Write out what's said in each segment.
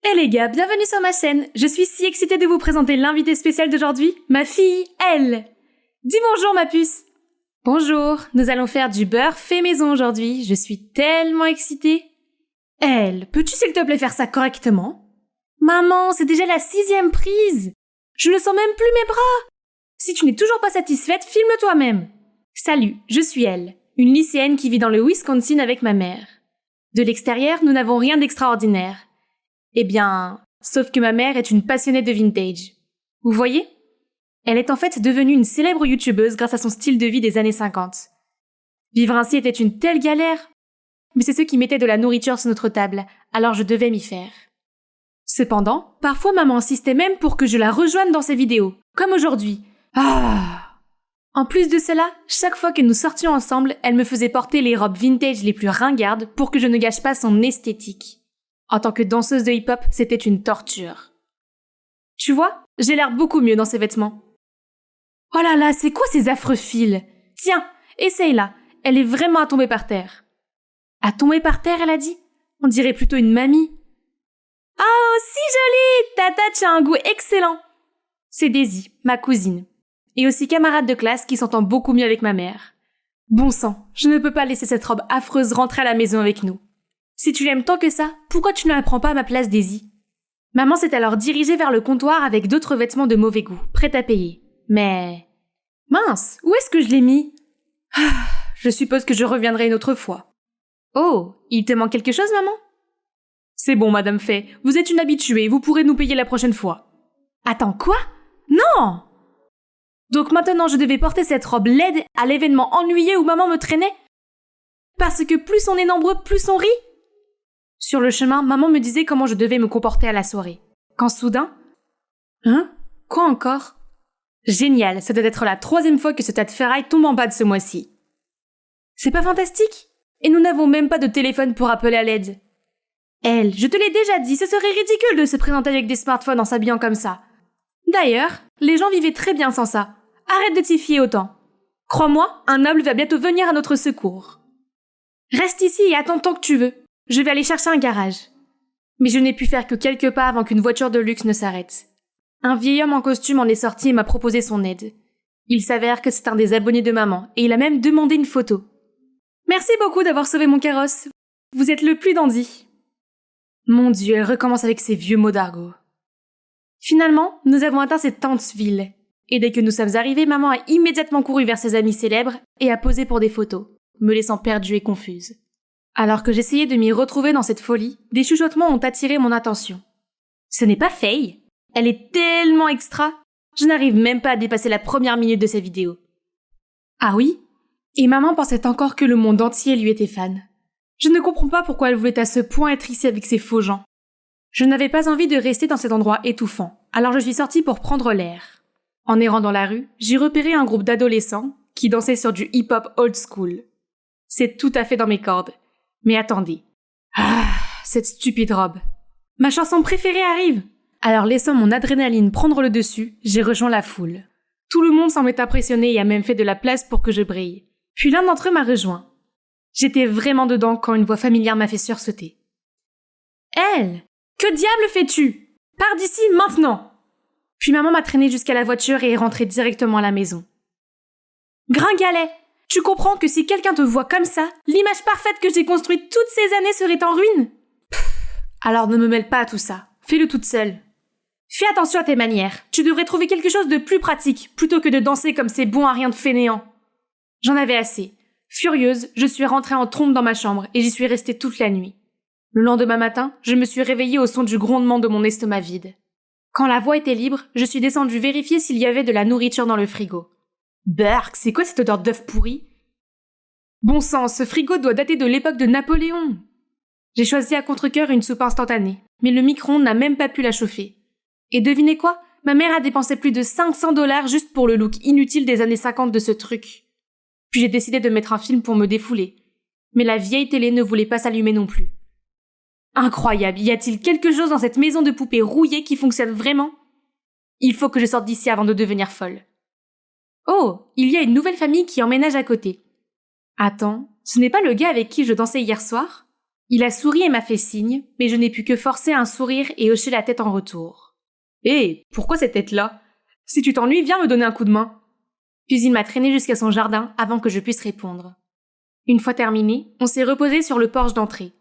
Hey les gars, bienvenue sur ma chaîne. Je suis si excitée de vous présenter l'invitée spéciale d'aujourd'hui, ma fille, Elle. Dis bonjour ma puce. Bonjour, nous allons faire du beurre fait maison aujourd'hui. Je suis tellement excitée. Elle, peux-tu s'il te plaît faire ça correctement? Maman, c'est déjà la 6e prise. Je ne sens même plus mes bras. Si tu n'es toujours pas satisfaite, filme toi-même. Salut, je suis Elle, une lycéenne qui vit dans le Wisconsin avec ma mère. De l'extérieur, nous n'avons rien d'extraordinaire. Eh bien, sauf que ma mère est une passionnée de vintage. Vous voyez? Elle est en fait devenue une célèbre youtubeuse grâce à son style de vie des années 50. Vivre ainsi était une telle galère. Mais c'est ce qui mettait de la nourriture sur notre table, alors je devais m'y faire. Cependant, parfois maman insistait même pour que je la rejoigne dans ses vidéos, comme aujourd'hui. En plus de cela, chaque fois que nous sortions ensemble, elle me faisait porter les robes vintage les plus ringardes pour que je ne gâche pas son esthétique. En tant que danseuse de hip-hop, c'était une torture. Tu vois, j'ai l'air beaucoup mieux dans ces vêtements. Oh là là, c'est quoi ces affreux fils? Tiens, essaye-la, elle est vraiment à tomber par terre. À tomber par terre, elle a dit? On dirait plutôt une mamie. Oh, si jolie! Tata, tu as un goût excellent! C'est Daisy, ma cousine, et aussi camarade de classe qui s'entend beaucoup mieux avec ma mère. Bon sang, je ne peux pas laisser cette robe affreuse rentrer à la maison avec nous. Si tu l'aimes tant que ça, pourquoi tu ne la prends pas à ma place, Daisy? Maman s'est alors dirigée vers le comptoir avec d'autres vêtements de mauvais goût, prêts à payer. Mais... mince, où est-ce que je l'ai mis? Je suppose que je reviendrai une autre fois. Oh, il te manque quelque chose, maman? C'est bon, Madame Fay, vous êtes une habituée, vous pourrez nous payer la prochaine fois. Attends, quoi? Non! Donc maintenant je devais porter cette robe laide à l'événement ennuyé où maman me traînait? Parce que plus on est nombreux, plus on rit? Sur le chemin, maman me disait comment je devais me comporter à la soirée. Quand soudain... Hein? Quoi encore? Génial, ça doit être la 3e fois que ce tas de ferraille tombe en bas de ce mois-ci. C'est pas fantastique? Et nous n'avons même pas de téléphone pour appeler à l'aide. Elle, je te l'ai déjà dit, ce serait ridicule de se présenter avec des smartphones en s'habillant comme ça. D'ailleurs, les gens vivaient très bien sans ça. Arrête de t'y fier autant. Crois-moi, un noble va bientôt venir à notre secours. Reste ici et attends tant que tu veux. Je vais aller chercher un garage. Mais je n'ai pu faire que quelques pas avant qu'une voiture de luxe ne s'arrête. Un vieil homme en costume en est sorti et m'a proposé son aide. Il s'avère que c'est un des abonnés de maman et il a même demandé une photo. Merci beaucoup d'avoir sauvé mon carrosse. Vous êtes le plus dandy. Mon Dieu, elle recommence avec ses vieux mots d'argot. Finalement, nous avons atteint cette Tantsville. Et dès que nous sommes arrivés, maman a immédiatement couru vers ses amis célèbres et a posé pour des photos, me laissant perdue et confuse. Alors que j'essayais de m'y retrouver dans cette folie, des chuchotements ont attiré mon attention. Ce n'est pas Faye. Elle est tellement extra. Je n'arrive même pas à dépasser la première minute de sa vidéo. Ah oui? Et maman pensait encore que le monde entier lui était fan. Je ne comprends pas pourquoi elle voulait à ce point être ici avec ces faux gens. Je n'avais pas envie de rester dans cet endroit étouffant, alors je suis sortie pour prendre l'air. En errant dans la rue, j'ai repéré un groupe d'adolescents qui dansaient sur du hip-hop old school. C'est tout à fait dans mes cordes. Mais attendez. Cette stupide robe. Ma chanson préférée arrive. Alors laissant mon adrénaline prendre le dessus, j'ai rejoint la foule. Tout le monde semblait impressionné et a même fait de la place pour que je brille. Puis l'un d'entre eux m'a rejoint. J'étais vraiment dedans quand une voix familière m'a fait sursauter. Elle, que diable fais-tu? Pars d'ici maintenant! Puis maman m'a traîné jusqu'à la voiture et est rentrée directement à la maison. Gringalet! Tu comprends que si quelqu'un te voit comme ça, l'image parfaite que j'ai construite toutes ces années serait en ruine? Alors ne me mêle pas à tout ça. Fais-le toute seule. Fais attention à tes manières. Tu devrais trouver quelque chose de plus pratique, plutôt que de danser comme ces bons à rien de fainéants. J'en avais assez. Furieuse, je suis rentrée en trombe dans ma chambre et j'y suis restée toute la nuit. Le lendemain matin, je me suis réveillée au son du grondement de mon estomac vide. Quand la voie était libre, je suis descendue vérifier s'il y avait de la nourriture dans le frigo. Berk, c'est quoi cette odeur d'œuf pourri? Bon sang, ce frigo doit dater de l'époque de Napoléon. J'ai choisi à contre-cœur une soupe instantanée, mais le micro-ondes n'a même pas pu la chauffer. Et devinez quoi? Ma mère a dépensé plus de 500 $ juste pour le look inutile des années 50 de ce truc. Puis j'ai décidé de mettre un film pour me défouler. Mais la vieille télé ne voulait pas s'allumer non plus. Incroyable, y a-t-il quelque chose dans cette maison de poupées rouillée qui fonctionne vraiment? Il faut que je sorte d'ici avant de devenir folle. Oh, il y a une nouvelle famille qui emménage à côté. Attends, ce n'est pas le gars avec qui je dansais hier soir? Il a souri et m'a fait signe, mais je n'ai pu que forcer un sourire et hocher la tête en retour. « Hé, pourquoi cette tête-là ? Si tu t'ennuies, viens me donner un coup de main. » Puis il m'a traîné jusqu'à son jardin avant que je puisse répondre. Une fois terminé, on s'est reposé sur le porche d'entrée.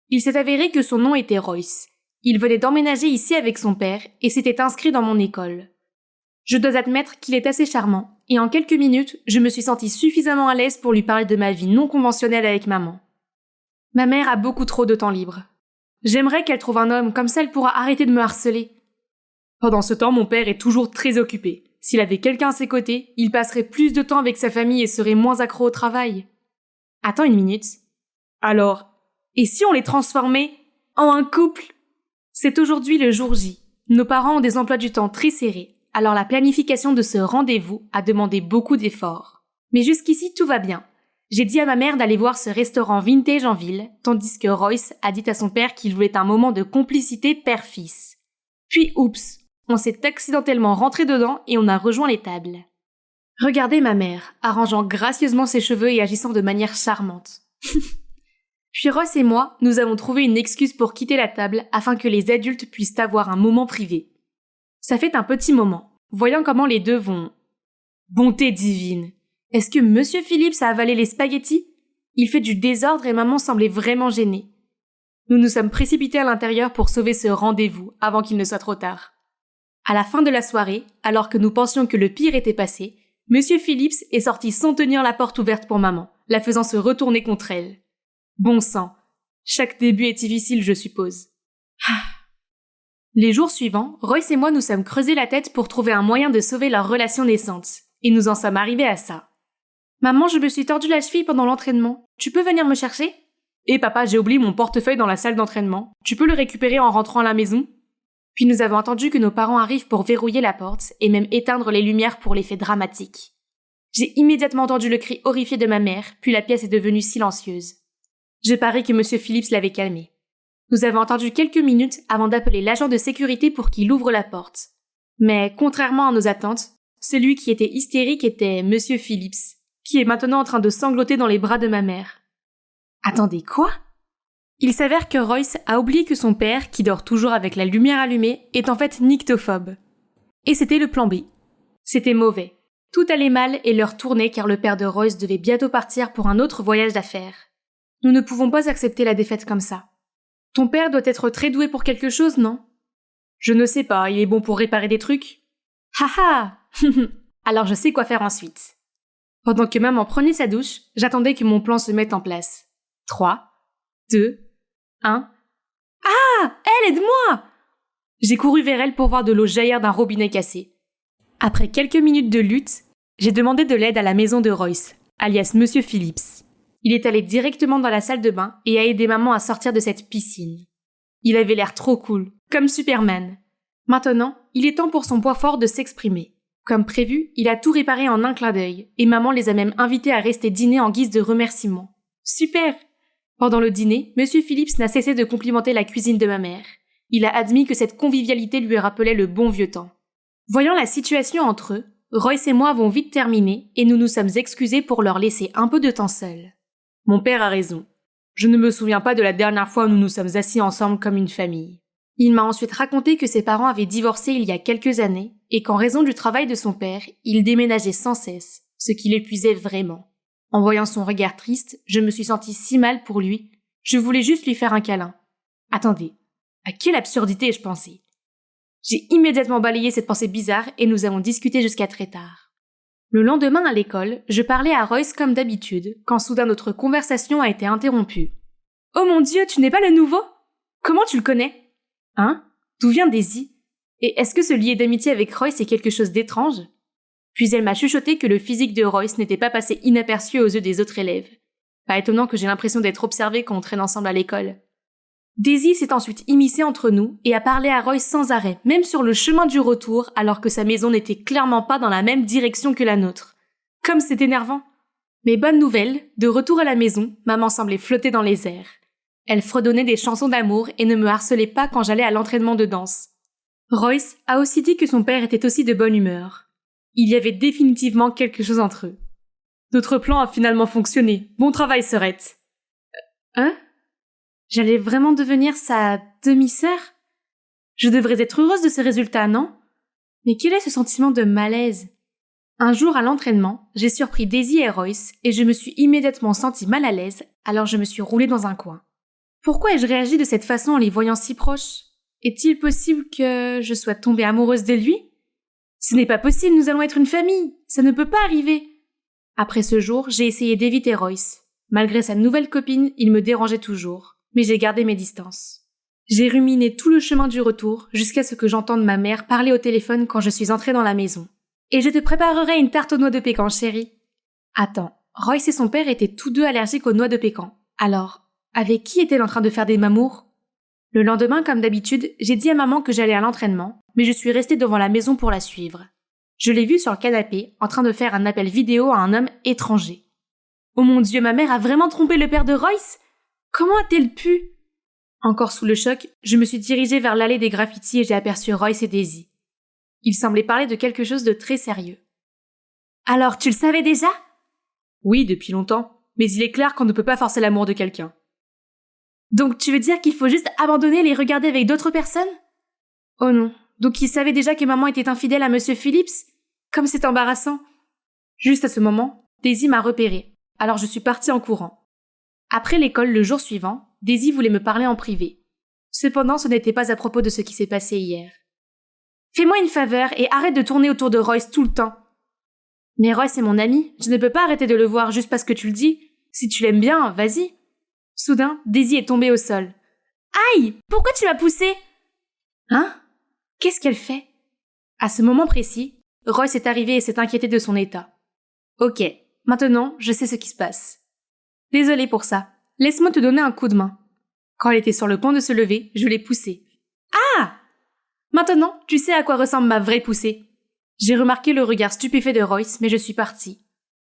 Il s'est avéré que son nom était Royce. Il venait d'emménager ici avec son père et s'était inscrit dans mon école. Je dois admettre qu'il est assez charmant, et en quelques minutes, je me suis sentie suffisamment à l'aise pour lui parler de ma vie non conventionnelle avec maman. Ma mère a beaucoup trop de temps libre. J'aimerais qu'elle trouve un homme, comme ça elle pourra arrêter de me harceler. Pendant ce temps, mon père est toujours très occupé. S'il avait quelqu'un à ses côtés, il passerait plus de temps avec sa famille et serait moins accro au travail. Attends une minute. Alors, et si on les transformait en un couple ? C'est aujourd'hui le jour J. Nos parents ont des emplois du temps très serrés, alors la planification de ce rendez-vous a demandé beaucoup d'efforts. Mais jusqu'ici, tout va bien. J'ai dit à ma mère d'aller voir ce restaurant vintage en ville, tandis que Royce a dit à son père qu'il voulait un moment de complicité père-fils. Puis, oups, on s'est accidentellement rentré dedans et on a rejoint les tables. Regardez ma mère, arrangeant gracieusement ses cheveux et agissant de manière charmante. Puis Royce et moi, nous avons trouvé une excuse pour quitter la table afin que les adultes puissent avoir un moment privé. Ça fait un petit moment, voyant comment les deux vont... Bonté divine! Est-ce que Monsieur Phillips a avalé les spaghettis ? Il fait du désordre et maman semblait vraiment gênée. Nous nous sommes précipités à l'intérieur pour sauver ce rendez-vous avant qu'il ne soit trop tard. À la fin de la soirée, alors que nous pensions que le pire était passé, Monsieur Phillips est sorti sans tenir la porte ouverte pour maman, la faisant se retourner contre elle. Bon sang, chaque début est difficile, je suppose. Les jours suivants, Royce et moi nous sommes creusés la tête pour trouver un moyen de sauver leur relation naissante, et nous en sommes arrivés à ça. Maman, je me suis tordu la cheville pendant l'entraînement. Tu peux venir me chercher ? Et papa, j'ai oublié mon portefeuille dans la salle d'entraînement. Tu peux le récupérer en rentrant à la maison ? Puis nous avons attendu que nos parents arrivent pour verrouiller la porte et même éteindre les lumières pour l'effet dramatique. J'ai immédiatement entendu le cri horrifié de ma mère, puis la pièce est devenue silencieuse. Je parie que Monsieur Phillips l'avait calmé. Nous avons attendu quelques minutes avant d'appeler l'agent de sécurité pour qu'il ouvre la porte. Mais contrairement à nos attentes, celui qui était hystérique était Monsieur Phillips, qui est maintenant en train de sangloter dans les bras de ma mère. Attendez, quoi ? Il s'avère que Royce a oublié que son père, qui dort toujours avec la lumière allumée, est en fait nyctophobe. Et c'était le plan B. C'était mauvais. Tout allait mal et l'heure tournait car le père de Royce devait bientôt partir pour un autre voyage d'affaires. Nous ne pouvons pas accepter la défaite comme ça. Ton père doit être très doué pour quelque chose, non ? Je ne sais pas, il est bon pour réparer des trucs. Haha. Alors je sais quoi faire ensuite. Pendant que maman prenait sa douche, j'attendais que mon plan se mette en place. 3, 2, 1... Ah ! Elle, aide-moi ! J'ai couru vers elle pour voir de l'eau jaillir d'un robinet cassé. Après quelques minutes de lutte, j'ai demandé de l'aide à la maison de Royce, alias Monsieur Phillips. Il est allé directement dans la salle de bain et a aidé maman à sortir de cette piscine. Il avait l'air trop cool, comme Superman. Maintenant, il est temps pour son poids fort de s'exprimer. Comme prévu, il a tout réparé en un clin d'œil, et maman les a même invités à rester dîner en guise de remerciement. Super! Pendant le dîner, Monsieur Phillips n'a cessé de complimenter la cuisine de ma mère. Il a admis que cette convivialité lui rappelait le bon vieux temps. Voyant la situation entre eux, Royce et moi avons vite terminé, et nous nous sommes excusés pour leur laisser un peu de temps seuls. Mon père a raison. Je ne me souviens pas de la dernière fois où nous nous sommes assis ensemble comme une famille. Il m'a ensuite raconté que ses parents avaient divorcé il y a quelques années et qu'en raison du travail de son père, il déménageait sans cesse, ce qui l'épuisait vraiment. En voyant son regard triste, je me suis sentie si mal pour lui. Je voulais juste lui faire un câlin. Attendez, à quelle absurdité ai-je pensé ? J'ai immédiatement balayé cette pensée bizarre et nous avons discuté jusqu'à très tard. Le lendemain à l'école, je parlais à Royce comme d'habitude, quand soudain notre conversation a été interrompue. « Oh mon Dieu, tu n'es pas le nouveau ? Comment tu le connais ? Hein ? D'où vient Daisy ? Et est-ce que ce lien d'amitié avec Royce est quelque chose d'étrange ?» Puis elle m'a chuchoté que le physique de Royce n'était pas passé inaperçu aux yeux des autres élèves. Pas étonnant que j'ai l'impression d'être observée quand on traîne ensemble à l'école. Daisy s'est ensuite immiscée entre nous et a parlé à Royce sans arrêt, même sur le chemin du retour, alors que sa maison n'était clairement pas dans la même direction que la nôtre. Comme c'est énervant. Mais bonne nouvelle, de retour à la maison, maman semblait flotter dans les airs. Elle fredonnait des chansons d'amour et ne me harcelait pas quand j'allais à l'entraînement de danse. Royce a aussi dit que son père était aussi de bonne humeur. Il y avait définitivement quelque chose entre eux. Notre plan a finalement fonctionné. Bon travail, sœurette. Hein ? J'allais vraiment devenir sa demi-sœur? Je devrais être heureuse de ce résultat, non? Mais quel est ce sentiment de malaise? Un jour à l'entraînement, j'ai surpris Daisy et Royce et je me suis immédiatement sentie mal à l'aise, alors je me suis roulée dans un coin. Pourquoi ai-je réagi de cette façon en les voyant si proches? Est-il possible que je sois tombée amoureuse de lui? Ce n'est pas possible, nous allons être une famille. Ça ne peut pas arriver. Après ce jour, j'ai essayé d'éviter Royce. Malgré sa nouvelle copine, il me dérangeait toujours, mais j'ai gardé mes distances. J'ai ruminé tout le chemin du retour jusqu'à ce que j'entende ma mère parler au téléphone quand je suis entrée dans la maison. Et je te préparerai une tarte aux noix de pécan, chérie. Attends, Royce et son père étaient tous deux allergiques aux noix de pécan. Alors, avec qui est-elle en train de faire des mamours? Le lendemain, comme d'habitude, j'ai dit à maman que j'allais à l'entraînement, mais je suis restée devant la maison pour la suivre. Je l'ai vue sur le canapé, en train de faire un appel vidéo à un homme étranger. Oh mon Dieu, ma mère a vraiment trompé le père de Royce? Comment a-t-elle pu? Encore sous le choc, je me suis dirigée vers l'allée des graffitis et j'ai aperçu Royce et Daisy. Ils semblaient parler de quelque chose de très sérieux. Alors, tu le savais déjà? Oui, depuis longtemps, mais il est clair qu'on ne peut pas forcer l'amour de quelqu'un. Donc tu veux dire qu'il faut juste abandonner et les regarder avec d'autres personnes? Oh non, donc il savait déjà que maman était infidèle à Monsieur Phillips? Comme c'est embarrassant. Juste à ce moment, Daisy m'a repérée, alors je suis partie en courant. Après l'école le jour suivant, Daisy voulait me parler en privé. Cependant, ce n'était pas à propos de ce qui s'est passé hier. Fais-moi une faveur et arrête de tourner autour de Royce tout le temps. Mais Royce est mon ami, je ne peux pas arrêter de le voir juste parce que tu le dis. Si tu l'aimes bien, vas-y. Soudain, Daisy est tombée au sol. Aïe! Pourquoi tu m'as poussée? Hein? Qu'est-ce qu'elle fait? À ce moment précis, Royce est arrivé et s'est inquiété de son état. Ok, maintenant, je sais ce qui se passe. Désolée pour ça. Laisse-moi te donner un coup de main. Quand elle était sur le point de se lever, je l'ai poussée. Ah! Maintenant, tu sais à quoi ressemble ma vraie poussée. J'ai remarqué le regard stupéfait de Royce, mais je suis partie.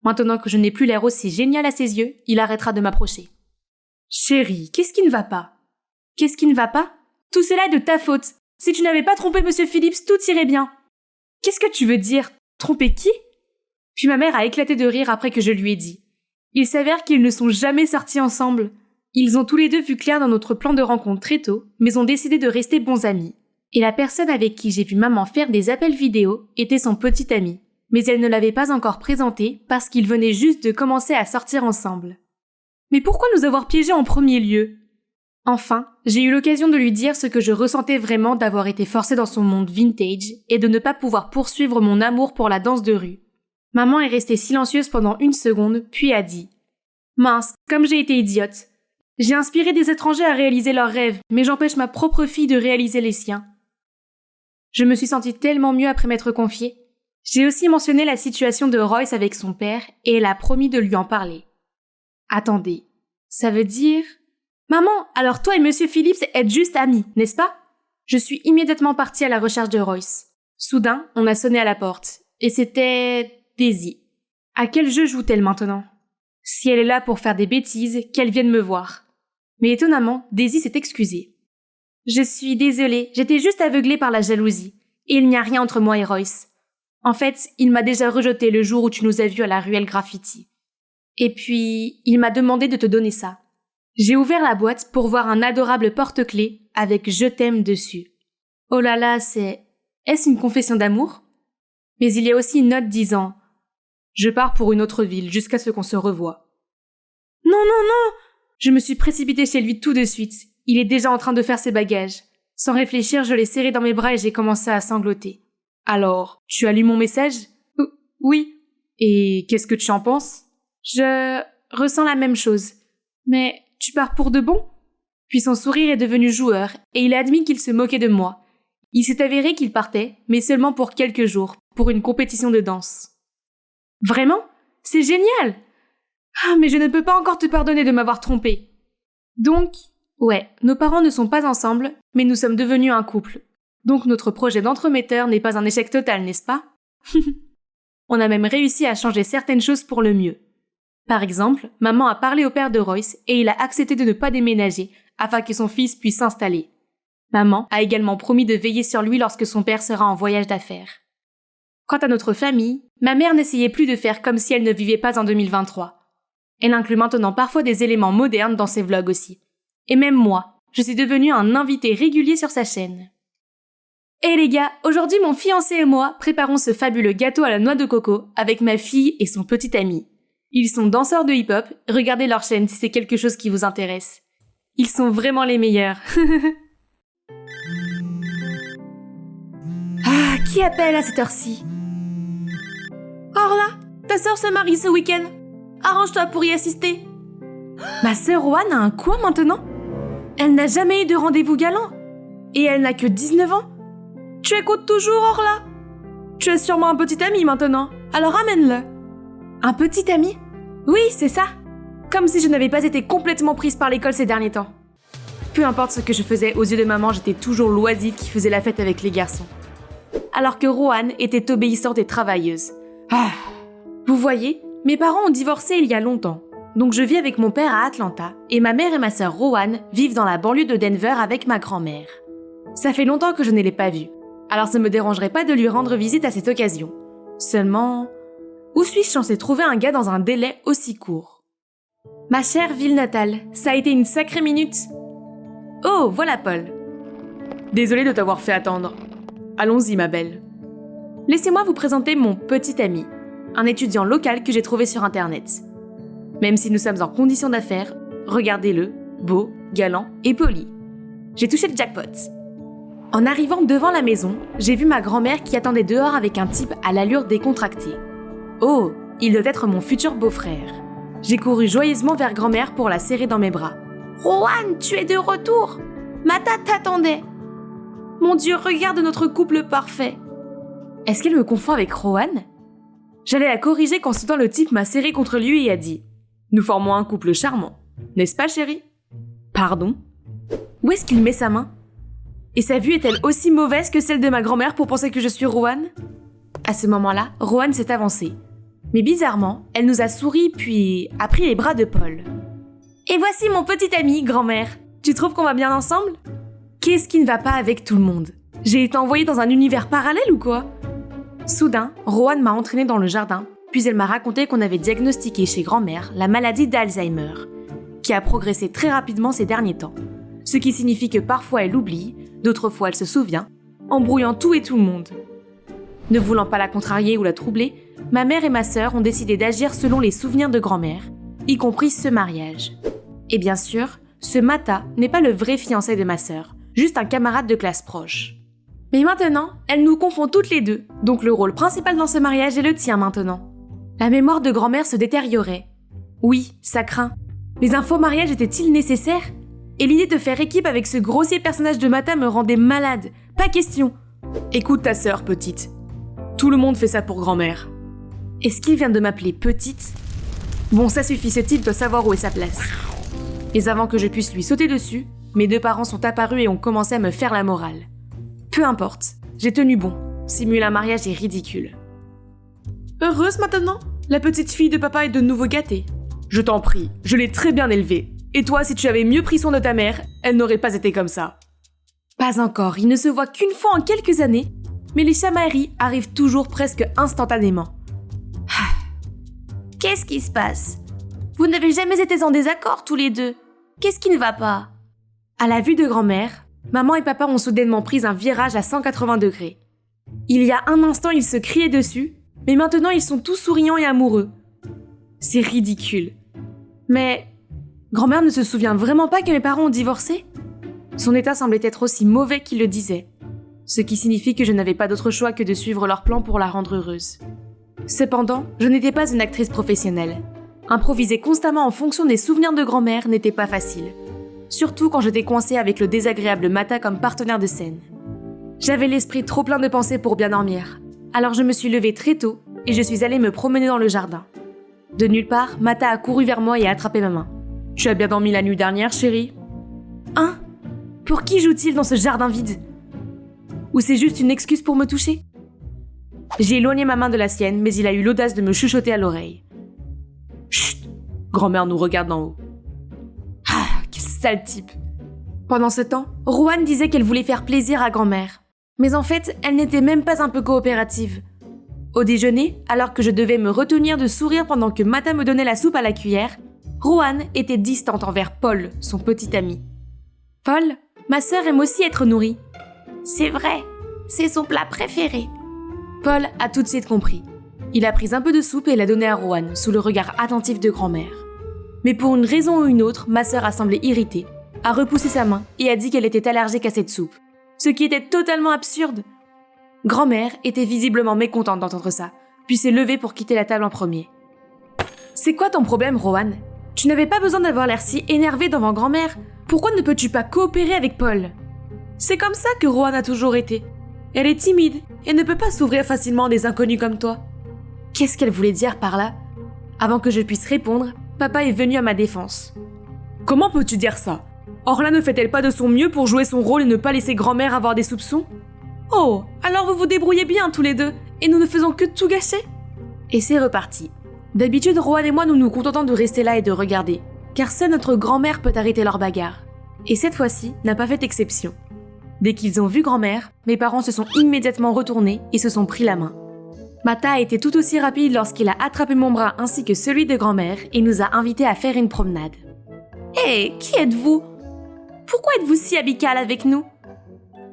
Maintenant que je n'ai plus l'air aussi génial à ses yeux, il arrêtera de m'approcher. Chérie, qu'est-ce qui ne va pas? Qu'est-ce qui ne va pas? Tout cela est de ta faute. Si tu n'avais pas trompé Monsieur Phillips, tout irait bien. Qu'est-ce que tu veux dire? Tromper qui? Puis ma mère a éclaté de rire après que je lui ai dit. Il s'avère qu'ils ne sont jamais sortis ensemble. Ils ont tous les deux vu clair dans notre plan de rencontre très tôt, mais ont décidé de rester bons amis. Et la personne avec qui j'ai vu maman faire des appels vidéo était son petit ami. Mais elle ne l'avait pas encore présenté parce qu'ils venaient juste de commencer à sortir ensemble. Mais pourquoi nous avoir piégés en premier lieu? Enfin, j'ai eu l'occasion de lui dire ce que je ressentais vraiment d'avoir été forcée dans son monde vintage et de ne pas pouvoir poursuivre mon amour pour la danse de rue. Maman est restée silencieuse pendant 1 seconde, puis a dit « Mince, comme j'ai été idiote. J'ai inspiré des étrangers à réaliser leurs rêves, mais j'empêche ma propre fille de réaliser les siens. » Je me suis sentie tellement mieux après m'être confiée. J'ai aussi mentionné la situation de Royce avec son père et elle a promis de lui en parler. Attendez, ça veut dire... Maman, alors toi et Monsieur Phillips êtes juste amis, n'est-ce pas? Je suis immédiatement partie à la recherche de Royce. Soudain, on a sonné à la porte. Et c'était... Daisy. À quel jeu joue-t-elle maintenant? Si elle est là pour faire des bêtises, qu'elle vienne me voir. Mais étonnamment, Daisy s'est excusée. Je suis désolée, j'étais juste aveuglée par la jalousie. Et il n'y a rien entre moi et Royce. En fait, il m'a déjà rejeté le jour où tu nous as vus à la ruelle graffiti. Et puis, il m'a demandé de te donner ça. J'ai ouvert la boîte pour voir un adorable porte-clés avec « Je t'aime » dessus. Oh là là, c'est... Est-ce une confession d'amour? Mais il y a aussi une note disant « Je pars pour une autre ville jusqu'à ce qu'on se revoie. » Non, non, non! Je me suis précipitée chez lui tout de suite. Il est déjà en train de faire ses bagages. Sans réfléchir, je l'ai serré dans mes bras et j'ai commencé à sangloter. Alors, tu as lu mon message? Oui. Et qu'est-ce que tu en penses? Je ressens la même chose. Mais tu pars pour de bon? Puis son sourire est devenu joueur et il a admis qu'il se moquait de moi. Il s'est avéré qu'il partait, mais seulement pour quelques jours, pour une compétition de danse. Vraiment? C'est génial! Ah, mais je ne peux pas encore te pardonner de m'avoir trompée. Donc, ouais, nos parents ne sont pas ensemble, mais nous sommes devenus un couple. Donc notre projet d'entremetteur n'est pas un échec total, n'est-ce pas? On a même réussi à changer certaines choses pour le mieux. Par exemple, maman a parlé au père de Royce et il a accepté de ne pas déménager afin que son fils puisse s'installer. Maman a également promis de veiller sur lui lorsque son père sera en voyage d'affaires. Quant à notre famille, ma mère n'essayait plus de faire comme si elle ne vivait pas en 2023. Elle inclut maintenant parfois des éléments modernes dans ses vlogs aussi. Et même moi, je suis devenue un invité régulier sur sa chaîne. Et les gars, aujourd'hui mon fiancé et moi préparons ce fabuleux gâteau à la noix de coco avec ma fille et son petit ami. Ils sont danseurs de hip-hop, regardez leur chaîne si c'est quelque chose qui vous intéresse. Ils sont vraiment les meilleurs. Ah, qui appelle à cette heure-ci? Orla, ta sœur se marie ce week-end. Arrange-toi pour y assister. Ma sœur Roanne a un quoi maintenant? Elle n'a jamais eu de rendez-vous galant. Et elle n'a que 19 ans. Tu écoutes toujours, Orla? Tu as sûrement un petit ami maintenant, alors amène-le. Un petit ami? Oui, c'est ça. Comme si je n'avais pas été complètement prise par l'école ces derniers temps. Peu importe ce que je faisais, aux yeux de maman, j'étais toujours l'oisive qui faisait la fête avec les garçons. Alors que Roanne était obéissante et travailleuse. Ah. Vous voyez, mes parents ont divorcé il y a longtemps. Donc je vis avec mon père à Atlanta et ma mère et ma sœur Roanne vivent dans la banlieue de Denver avec ma grand-mère. Ça fait longtemps que je ne l'ai pas vue, alors ça me dérangerait pas de lui rendre visite à cette occasion. Seulement, où suis-je censée trouver un gars dans un délai aussi court? Ma chère ville natale, ça a été une sacrée minute. Oh, voilà Paul. Désolée de t'avoir fait attendre. Allons-y ma belle. Laissez-moi vous présenter mon petit ami, un étudiant local que j'ai trouvé sur internet. Même si nous sommes en condition d'affaires, regardez-le, beau, galant et poli. J'ai touché le jackpot. En arrivant devant la maison, j'ai vu ma grand-mère qui attendait dehors avec un type à l'allure décontractée. Oh, il doit être mon futur beau-frère. J'ai couru joyeusement vers grand-mère pour la serrer dans mes bras. Roanne, tu es de retour! Mata t'attendait! Mon Dieu, regarde notre couple parfait! Est-ce qu'elle me confond avec Roanne? J'allais la corriger quand soudain le type m'a serré contre lui et a dit « Nous formons un couple charmant, n'est-ce pas chérie ?» Pardon? Où est-ce qu'il met sa main? Et sa vue est-elle aussi mauvaise que celle de ma grand-mère pour penser que je suis Roanne? À ce moment-là, Roanne s'est avancée. Mais bizarrement, elle nous a souri puis a pris les bras de Paul. « Et voici mon petit ami, grand-mère. Tu trouves qu'on va bien ensemble? » Qu'est-ce qui ne va pas avec tout le monde? J'ai été envoyée dans un univers parallèle ou quoi? Soudain, Roanne m'a entraînée dans le jardin, puis elle m'a raconté qu'on avait diagnostiqué chez grand-mère la maladie d'Alzheimer, qui a progressé très rapidement ces derniers temps. Ce qui signifie que parfois elle oublie, d'autres fois elle se souvient, embrouillant tout et tout le monde. Ne voulant pas la contrarier ou la troubler, ma mère et ma sœur ont décidé d'agir selon les souvenirs de grand-mère, y compris ce mariage. Et bien sûr, ce Mata n'est pas le vrai fiancé de ma sœur, juste un camarade de classe proche. Mais maintenant, elle nous confond toutes les deux, donc le rôle principal dans ce mariage est le tien maintenant. La mémoire de grand-mère se détériorait. Oui, ça craint. Mais un faux mariage était-il nécessaire? Et l'idée de faire équipe avec ce grossier personnage de Mata me rendait malade. Pas question. Écoute ta sœur, petite. Tout le monde fait ça pour grand-mère. Est-ce qu'il vient de m'appeler petite? Bon, ça suffit, ce type doit savoir où est sa place. Mais avant que je puisse lui sauter dessus, mes deux parents sont apparus et ont commencé à me faire la morale. Peu importe, j'ai tenu bon. Simuler un mariage est ridicule. Heureuse maintenant? La petite fille de papa est de nouveau gâtée. Je t'en prie, je l'ai très bien élevée. Et toi, si tu avais mieux pris soin de ta mère, elle n'aurait pas été comme ça. Pas encore, ils ne se voient qu'une fois en quelques années, mais les chamailleries arrivent toujours presque instantanément. Qu'est-ce qui se passe? Vous n'avez jamais été en désaccord tous les deux. Qu'est-ce qui ne va pas? À la vue de grand-mère, maman et papa ont soudainement pris un virage à 180 degrés. Il y a un instant, ils se criaient dessus, mais maintenant ils sont tous souriants et amoureux. C'est ridicule. Mais grand-mère ne se souvient vraiment pas que mes parents ont divorcé? Son état semblait être aussi mauvais qu'il le disait, ce qui signifie que je n'avais pas d'autre choix que de suivre leur plan pour la rendre heureuse. Cependant, je n'étais pas une actrice professionnelle. Improviser constamment en fonction des souvenirs de grand-mère n'était pas facile. Surtout quand j'étais coincée avec le désagréable Mata comme partenaire de scène. J'avais l'esprit trop plein de pensées pour bien dormir. Alors je me suis levée très tôt et je suis allée me promener dans le jardin. De nulle part, Mata a couru vers moi et a attrapé ma main. « Tu as bien dormi la nuit dernière, chérie ?» Hein? Pour qui joue-t-il dans ce jardin vide? Ou c'est juste une excuse pour me toucher? J'ai éloigné ma main de la sienne, mais il a eu l'audace de me chuchoter à l'oreille. « Chut! Grand-mère nous regarde d'en haut. » Ah, quel sale type! Pendant ce temps, Roanne disait qu'elle voulait faire plaisir à grand-mère. Mais en fait, elle n'était même pas un peu coopérative. Au déjeuner, alors que je devais me retenir de sourire pendant que Mata me donnait la soupe à la cuillère, Roanne était distante envers Paul, son petit ami. Paul, ma sœur aime aussi être nourrie. C'est vrai, c'est son plat préféré. Paul a tout de suite compris. Il a pris un peu de soupe et l'a donnée à Rohan, sous le regard attentif de grand-mère. Mais pour une raison ou une autre, ma sœur a semblé irritée, a repoussé sa main et a dit qu'elle était allergique à cette soupe. Ce qui était totalement absurde. Grand-mère était visiblement mécontente d'entendre ça, puis s'est levée pour quitter la table en premier. « C'est quoi ton problème, Rohan ? Tu n'avais pas besoin d'avoir l'air si énervé devant grand-mère. Pourquoi ne peux-tu pas coopérer avec Paul ? C'est comme ça que Rohan a toujours été. Elle est timide et ne peut pas s'ouvrir facilement à des inconnus comme toi. » Qu'est-ce qu'elle voulait dire par là ? Avant que je puisse répondre, papa est venu à ma défense. « Comment peux-tu dire ça ? Orla ne fait-elle pas de son mieux pour jouer son rôle et ne pas laisser grand-mère avoir des soupçons ? Oh, alors vous vous débrouillez bien tous les deux, et nous ne faisons que tout gâcher ?» Et c'est reparti. D'habitude, Rohan et moi nous nous contentons de rester là et de regarder, car seule notre grand-mère peut arrêter leur bagarre. Et cette fois-ci n'a pas fait exception. Dès qu'ils ont vu grand-mère, mes parents se sont immédiatement retournés et se sont pris la main. Mata a été tout aussi rapide lorsqu'il a attrapé mon bras ainsi que celui de grand-mère et nous a invités à faire une promenade. « Hé, qui êtes-vous ? Pourquoi êtes-vous si amical avec nous ?»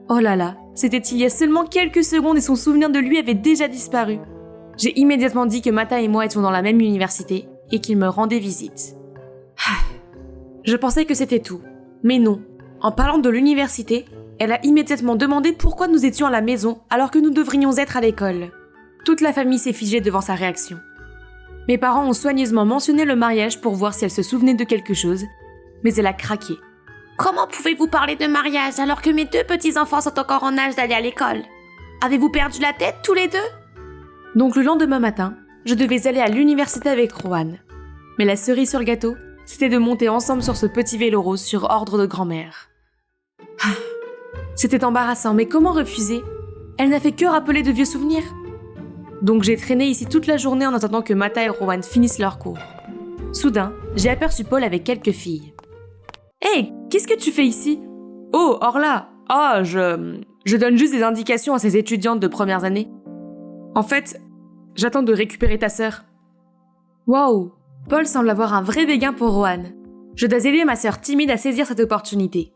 Oh là là, c'était il y a seulement quelques secondes et son souvenir de lui avait déjà disparu. J'ai immédiatement dit que Mata et moi étions dans la même université et qu'il me rendait visite. Je pensais que c'était tout, mais non. En parlant de l'université, elle a immédiatement demandé pourquoi nous étions à la maison alors que nous devrions être à l'école. Toute la famille s'est figée devant sa réaction. Mes parents ont soigneusement mentionné le mariage pour voir si elle se souvenait de quelque chose, mais elle a craqué. « Comment pouvez-vous parler de mariage alors que mes 2 petits-enfants sont encore en âge d'aller à l'école ? Avez-vous perdu la tête tous les 2 ?» Donc le lendemain matin, je devais aller à l'université avec Rohan. Mais la cerise sur le gâteau, c'était de monter ensemble sur ce petit vélo rose sur ordre de grand-mère. C'était embarrassant, mais comment refuser ? Elle n'a fait que rappeler de vieux souvenirs. Donc j'ai traîné ici toute la journée en attendant que Mata et Rohan finissent leur cours. Soudain, j'ai aperçu Paul avec quelques filles. « Hey, qu'est-ce que tu fais ici ? Oh, Orla ! Ah, je donne juste des indications à ces étudiantes de premières années. En fait, j'attends de récupérer ta sœur. » Waouh, Paul semble avoir un vrai béguin pour Rohan. Je dois aider ma sœur timide à saisir cette opportunité.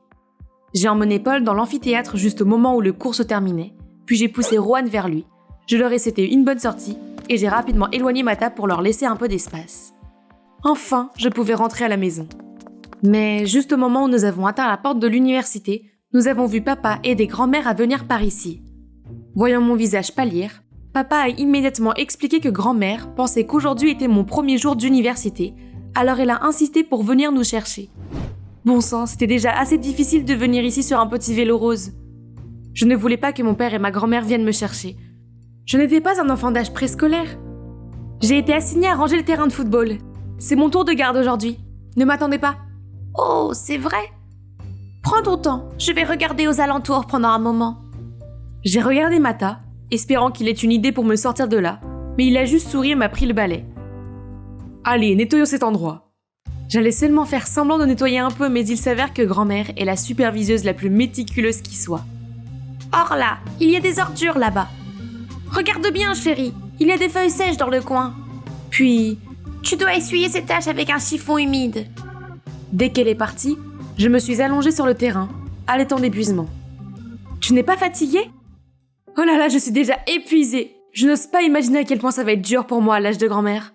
J'ai emmené Paul dans l'amphithéâtre juste au moment où le cours se terminait, puis j'ai poussé Rohan vers lui. Je leur ai souhaité une bonne sortie et j'ai rapidement éloigné Mata pour leur laisser un peu d'espace. Enfin, je pouvais rentrer à la maison. Mais juste au moment où nous avons atteint la porte de l'université, nous avons vu papa aider grand-mère à venir par ici. Voyant mon visage pâlir, papa a immédiatement expliqué que grand-mère pensait qu'aujourd'hui était mon premier jour d'université, alors elle a insisté pour venir nous chercher. Bon sang, c'était déjà assez difficile de venir ici sur un petit vélo rose. Je ne voulais pas que mon père et ma grand-mère viennent me chercher. Je n'étais pas un enfant d'âge préscolaire. J'ai été assignée à ranger le terrain de football. C'est mon tour de garde aujourd'hui. Ne m'attendez pas. Oh, c'est vrai ? Prends ton temps, je vais regarder aux alentours pendant un moment. J'ai regardé Mata, espérant qu'il ait une idée pour me sortir de là, mais il a juste souri et m'a pris le balai. Allez, nettoyons cet endroit. J'allais seulement faire semblant de nettoyer un peu, mais il s'avère que grand-mère est la superviseuse la plus méticuleuse qui soit. Orla, il y a des ordures là-bas. Regarde bien, chérie, il y a des feuilles sèches dans le coin. Puis, tu dois essuyer ces taches avec un chiffon humide. Dès qu'elle est partie, je me suis allongée sur le terrain, haletant d'épuisement. Tu n'es pas fatiguée ? Oh là là, je suis déjà épuisée. Je n'ose pas imaginer à quel point ça va être dur pour moi à l'âge de grand-mère.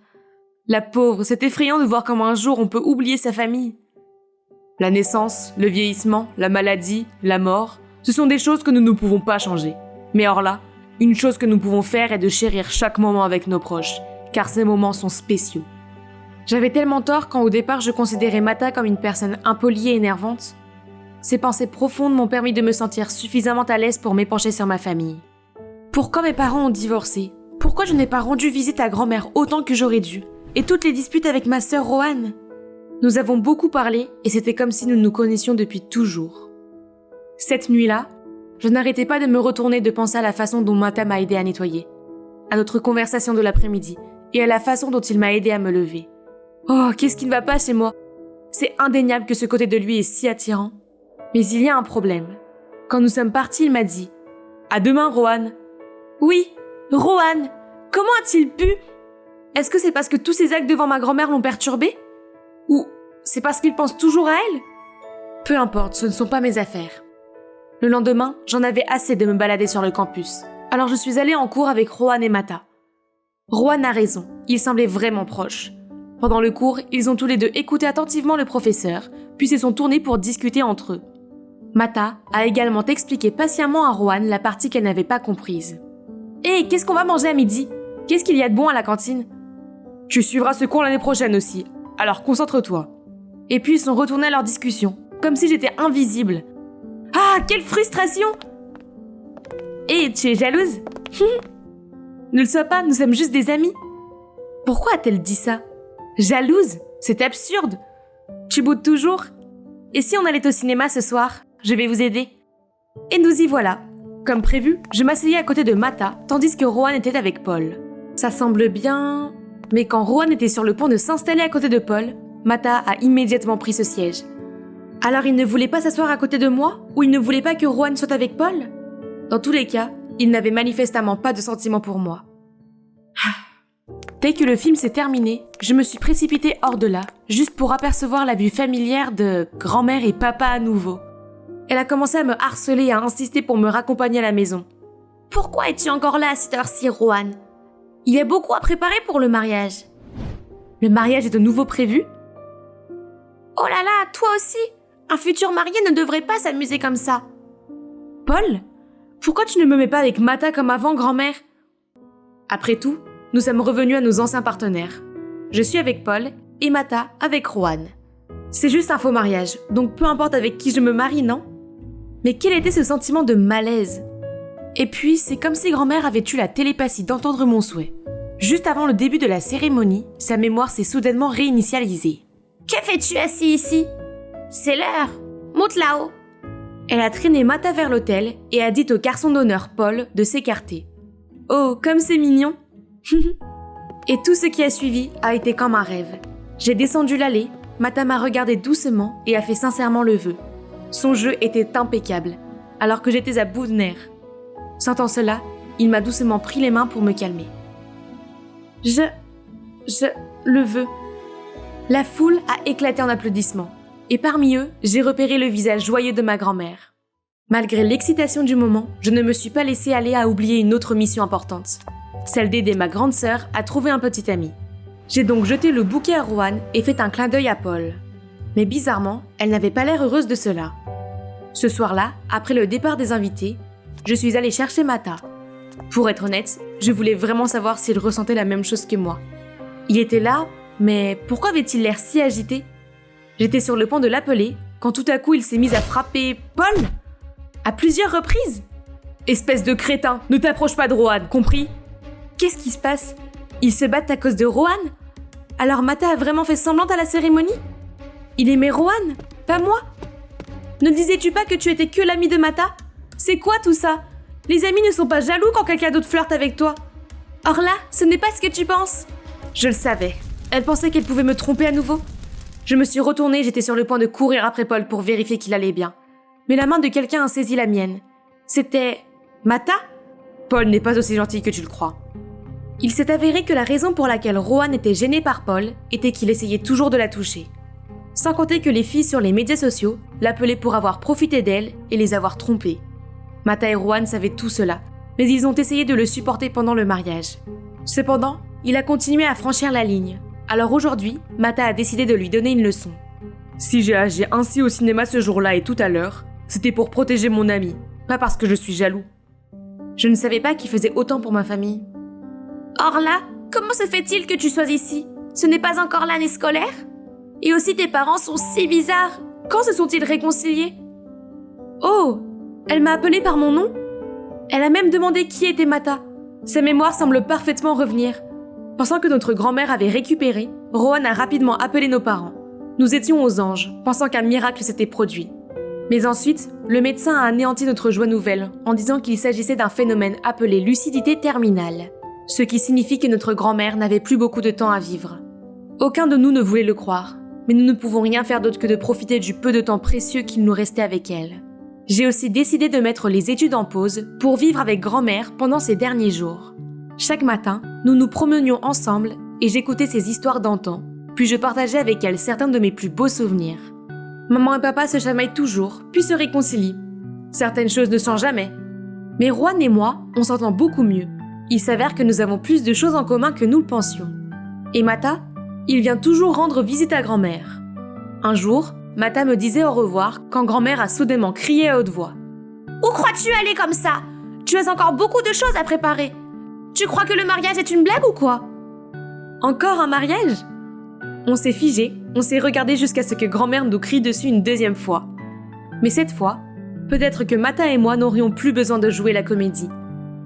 La pauvre, c'est effrayant de voir comment un jour on peut oublier sa famille. La naissance, le vieillissement, la maladie, la mort, ce sont des choses que nous ne pouvons pas changer. Mais or là, une chose que nous pouvons faire est de chérir chaque moment avec nos proches, car ces moments sont spéciaux. J'avais tellement tort quand au départ je considérais Mata comme une personne impolie et énervante. Ces pensées profondes m'ont permis de me sentir suffisamment à l'aise pour m'épancher sur ma famille. Pourquoi mes parents ont divorcé ? Pourquoi je n'ai pas rendu visite à grand-mère autant que j'aurais dû ? Et toutes les disputes avec ma sœur Rohan ? Nous avons beaucoup parlé et c'était comme si nous nous connaissions depuis toujours. Cette nuit-là, je n'arrêtais pas de me retourner de penser à la façon dont Mata m'a aidé à nettoyer, à notre conversation de l'après-midi et à la façon dont il m'a aidé à me lever. Oh, qu'est-ce qui ne va pas chez moi ? C'est indéniable que ce côté de lui est si attirant. Mais il y a un problème. Quand nous sommes partis, il m'a dit « À demain, Rohan !» Oui, Rohan ! Comment a-t-il pu ? Est-ce que c'est parce que tous ces actes devant ma grand-mère l'ont perturbé ? Ou c'est parce qu'il pense toujours à elle ? Peu importe, ce ne sont pas mes affaires. Le lendemain, j'en avais assez de me balader sur le campus. Alors je suis allée en cours avec Rohan et Mata. Rohan a raison, ils semblaient vraiment proches. Pendant le cours, ils ont tous les deux écouté attentivement le professeur, puis se sont tournés pour discuter entre eux. Mata a également expliqué patiemment à Rohan la partie qu'elle n'avait pas comprise. « Hé, qu'est-ce qu'on va manger à midi? Qu'est-ce qu'il y a de bon à la cantine ?»« Tu suivras ce cours l'année prochaine aussi, alors concentre-toi. » Et puis ils sont retournés à leur discussion, comme si j'étais invisible. Ah, quelle frustration! Hé, tu es jalouse? Ne le sois pas, nous sommes juste des amis. Pourquoi a-t-elle dit ça? Jalouse? C'est absurde. Tu boudes toujours? Et si on allait au cinéma ce soir? Je vais vous aider. Et nous y voilà. Comme prévu, je m'asseyais à côté de Mata, tandis que Rohan était avec Paul. Ça semble bien... Mais quand Rohan était sur le point de s'installer à côté de Paul, Mata a immédiatement pris ce siège. Alors il ne voulait pas s'asseoir à côté de moi? Ou il ne voulait pas que Rohan soit avec Paul? Dans tous les cas, il n'avait manifestement pas de sentiment pour moi. Dès que le film s'est terminé, je me suis précipitée hors de là, juste pour apercevoir la vue familière de grand-mère et papa à nouveau. Elle a commencé à me harceler et à insister pour me raccompagner à la maison. « Pourquoi es-tu encore là à cette heure-ci, Rohan? Il y a beaucoup à préparer pour le mariage. » « Le mariage est de nouveau prévu? » « Oh là là, toi aussi! Un futur marié ne devrait pas s'amuser comme ça. »« Paul? Pourquoi tu ne me mets pas avec Mata comme avant, grand-mère? » Après tout, nous sommes revenus à nos anciens partenaires. Je suis avec Paul et Mata avec Rohan. C'est juste un faux mariage, donc peu importe avec qui je me marie, non? Mais quel était ce sentiment de malaise? Et puis, c'est comme si grand-mère avait eu la télépathie d'entendre mon souhait. Juste avant le début de la cérémonie, sa mémoire s'est soudainement réinitialisée. « Que fais-tu assis ici? C'est l'heure. Monte là-haut. » Elle a traîné Mata vers l'autel et a dit au garçon d'honneur Paul de s'écarter. Oh, comme c'est mignon! Et tout ce qui a suivi a été comme un rêve. J'ai descendu l'allée, Mata m'a regardé doucement et a fait sincèrement le vœu. Son jeu était impeccable, alors que j'étais à bout de nerfs. Sentant cela, il m'a doucement pris les mains pour me calmer. Le vœu. La foule a éclaté en applaudissements. Et parmi eux, j'ai repéré le visage joyeux de ma grand-mère. Malgré l'excitation du moment, je ne me suis pas laissée aller à oublier une autre mission importante. Celle d'aider ma grande sœur à trouver un petit ami. J'ai donc jeté le bouquet à Rohan et fait un clin d'œil à Paul. Mais bizarrement, elle n'avait pas l'air heureuse de cela. Ce soir-là, après le départ des invités, je suis allée chercher Mata. Pour être honnête, je voulais vraiment savoir s'il ressentait la même chose que moi. Il était là, mais pourquoi avait-il l'air si agité? J'étais sur le point de l'appeler, quand tout à coup il s'est mis à frapper Paul à plusieurs reprises. Espèce de crétin, ne t'approche pas de Rohan, compris? Qu'est-ce qui se passe? Ils se battent à cause de Rohan? Alors Mata a vraiment fait semblant à la cérémonie? Il aimait Rohan, pas moi? Ne disais-tu pas que tu étais que l'ami de Mata? C'est quoi tout ça? Les amis ne sont pas jaloux quand quelqu'un d'autre flirte avec toi. Or là, ce n'est pas ce que tu penses. Je le savais. Elle pensait qu'elle pouvait me tromper à nouveau. Je me suis retournée, j'étais sur le point de courir après Paul pour vérifier qu'il allait bien. Mais la main de quelqu'un a saisi la mienne. C'était... Mata? Paul n'est pas aussi gentil que tu le crois. Il s'est avéré que la raison pour laquelle Rohan était gêné par Paul était qu'il essayait toujours de la toucher. Sans compter que les filles sur les médias sociaux l'appelaient pour avoir profité d'elle et les avoir trompées. Mata et Rohan savaient tout cela, mais ils ont essayé de le supporter pendant le mariage. Cependant, il a continué à franchir la ligne. Alors aujourd'hui, Mata a décidé de lui donner une leçon. Si j'ai agi ainsi au cinéma ce jour-là et tout à l'heure, c'était pour protéger mon ami, pas parce que je suis jaloux. Je ne savais pas qu'il faisait autant pour ma famille. Or là, comment se fait-il que tu sois ici? Ce n'est pas encore l'année scolaire? Et aussi tes parents sont si bizarres. Quand se sont-ils réconciliés? Oh, elle m'a appelée par mon nom? Elle a même demandé qui était Mata. Sa mémoire semble parfaitement revenir. Pensant que notre grand-mère avait récupéré, Rohan a rapidement appelé nos parents. Nous étions aux anges, pensant qu'un miracle s'était produit. Mais ensuite, le médecin a anéanti notre joie nouvelle en disant qu'il s'agissait d'un phénomène appelé lucidité terminale, ce qui signifie que notre grand-mère n'avait plus beaucoup de temps à vivre. Aucun de nous ne voulait le croire, mais nous ne pouvons rien faire d'autre que de profiter du peu de temps précieux qu'il nous restait avec elle. J'ai aussi décidé de mettre les études en pause pour vivre avec grand-mère pendant ces derniers jours. Chaque matin, nous nous promenions ensemble et j'écoutais ses histoires d'antan, puis je partageais avec elle certains de mes plus beaux souvenirs. Maman et papa se chamaillent toujours, puis se réconcilient. Certaines choses ne changent jamais. Mais Juan et moi, on s'entend beaucoup mieux. Il s'avère que nous avons plus de choses en commun que nous le pensions. Et Mata, il vient toujours rendre visite à grand-mère. Un jour, Mata me disait au revoir quand grand-mère a soudainement crié à haute voix. « Où crois-tu aller comme ça? Tu as encore beaucoup de choses à préparer. Tu crois que le mariage est une blague ou quoi? » Encore un mariage? On s'est figé, on s'est regardé jusqu'à ce que grand-mère nous crie dessus une deuxième fois. Mais cette fois, peut-être que Mata et moi n'aurions plus besoin de jouer la comédie.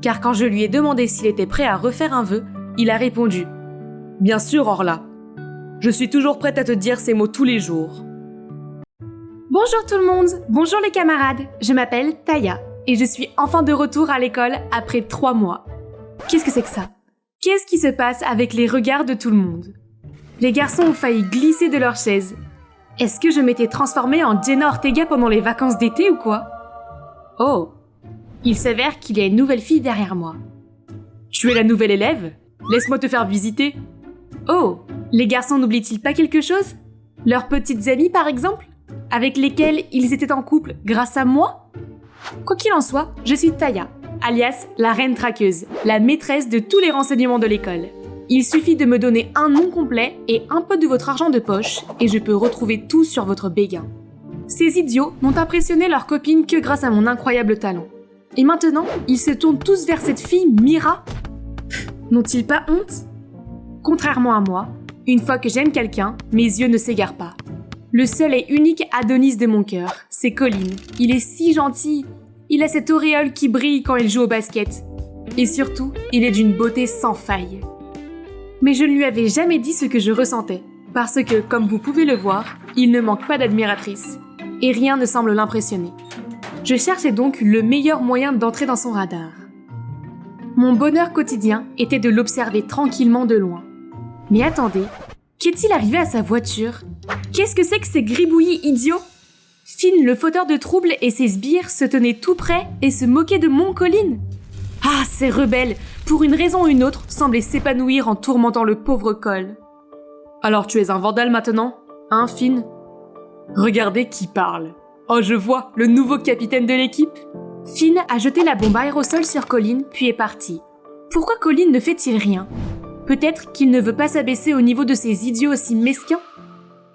Car quand je lui ai demandé s'il était prêt à refaire un vœu, il a répondu « Bien sûr, Orla. Je suis toujours prête à te dire ces mots tous les jours. » Bonjour tout le monde, bonjour les camarades, je m'appelle Taya et je suis enfin de retour à l'école après 3 mois. Qu'est-ce que c'est que ça? Qu'est-ce qui se passe avec les regards de tout le monde? Les garçons ont failli glisser de leur chaise. Est-ce que je m'étais transformée en Jenna Ortega pendant les vacances d'été ou quoi? Oh, il s'avère qu'il y a une nouvelle fille derrière moi. Tu es la nouvelle élève? Laisse-moi te faire visiter. Oh, les garçons n'oublient-ils pas quelque chose? Leurs petites amies par exemple? Avec lesquelles ils étaient en couple grâce à moi? Quoi qu'il en soit, je suis Taya, alias la reine traqueuse, la maîtresse de tous les renseignements de l'école. Il suffit de me donner un nom complet et un peu de votre argent de poche et je peux retrouver tout sur votre béguin. Ces idiots n'ont impressionné leur copine que grâce à mon incroyable talent. Et maintenant, ils se tournent tous vers cette fille Mira. N'ont-ils pas honte? Contrairement à moi, une fois que j'aime quelqu'un, mes yeux ne s'égarent pas. Le seul et unique Adonis de mon cœur, c'est Colin. Il est si gentil. Il a cette auréole qui brille quand il joue au basket. Et surtout, il est d'une beauté sans faille. Mais je ne lui avais jamais dit ce que je ressentais, parce que, comme vous pouvez le voir, il ne manque pas d'admiratrices. Et rien ne semble l'impressionner. Je cherchais donc le meilleur moyen d'entrer dans son radar. Mon bonheur quotidien était de l'observer tranquillement de loin. Mais attendez, qu'est-il arrivé à sa voiture? Qu'est-ce que c'est que ces gribouillis idiots? Finn, le fauteur de troubles et ses sbires se tenaient tout près et se moquaient de mon Colin. Ah, ces rebelles, pour une raison ou une autre, semblaient s'épanouir en tourmentant le pauvre Cole. Alors tu es un vandale maintenant, hein, Finn? Regardez qui parle. Oh, je vois, le nouveau capitaine de l'équipe. Finn a jeté la bombe aérosol sur Colin, puis est parti. Pourquoi Colin ne fait-il rien? Peut-être qu'il ne veut pas s'abaisser au niveau de ces idiots aussi mesquins?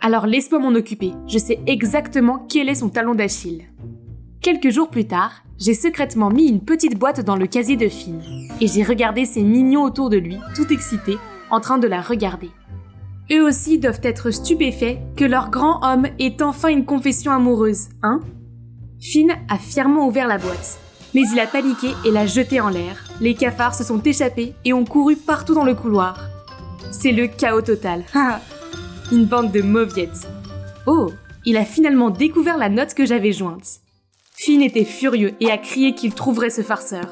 Alors laisse-moi m'en occuper, je sais exactement quel est son talon d'Achille. Quelques jours plus tard, j'ai secrètement mis une petite boîte dans le casier de Finn, et j'ai regardé ces mignons autour de lui, tout excités, en train de la regarder. Eux aussi doivent être stupéfaits que leur grand homme ait enfin une confession amoureuse, hein? Finn a fièrement ouvert la boîte, mais il a paniqué et l'a jetée en l'air. Les cafards se sont échappés et ont couru partout dans le couloir. C'est le chaos total. Une bande de mauviettes. Oh, il a finalement découvert la note que j'avais jointe. Finn était furieux et a crié qu'il trouverait ce farceur.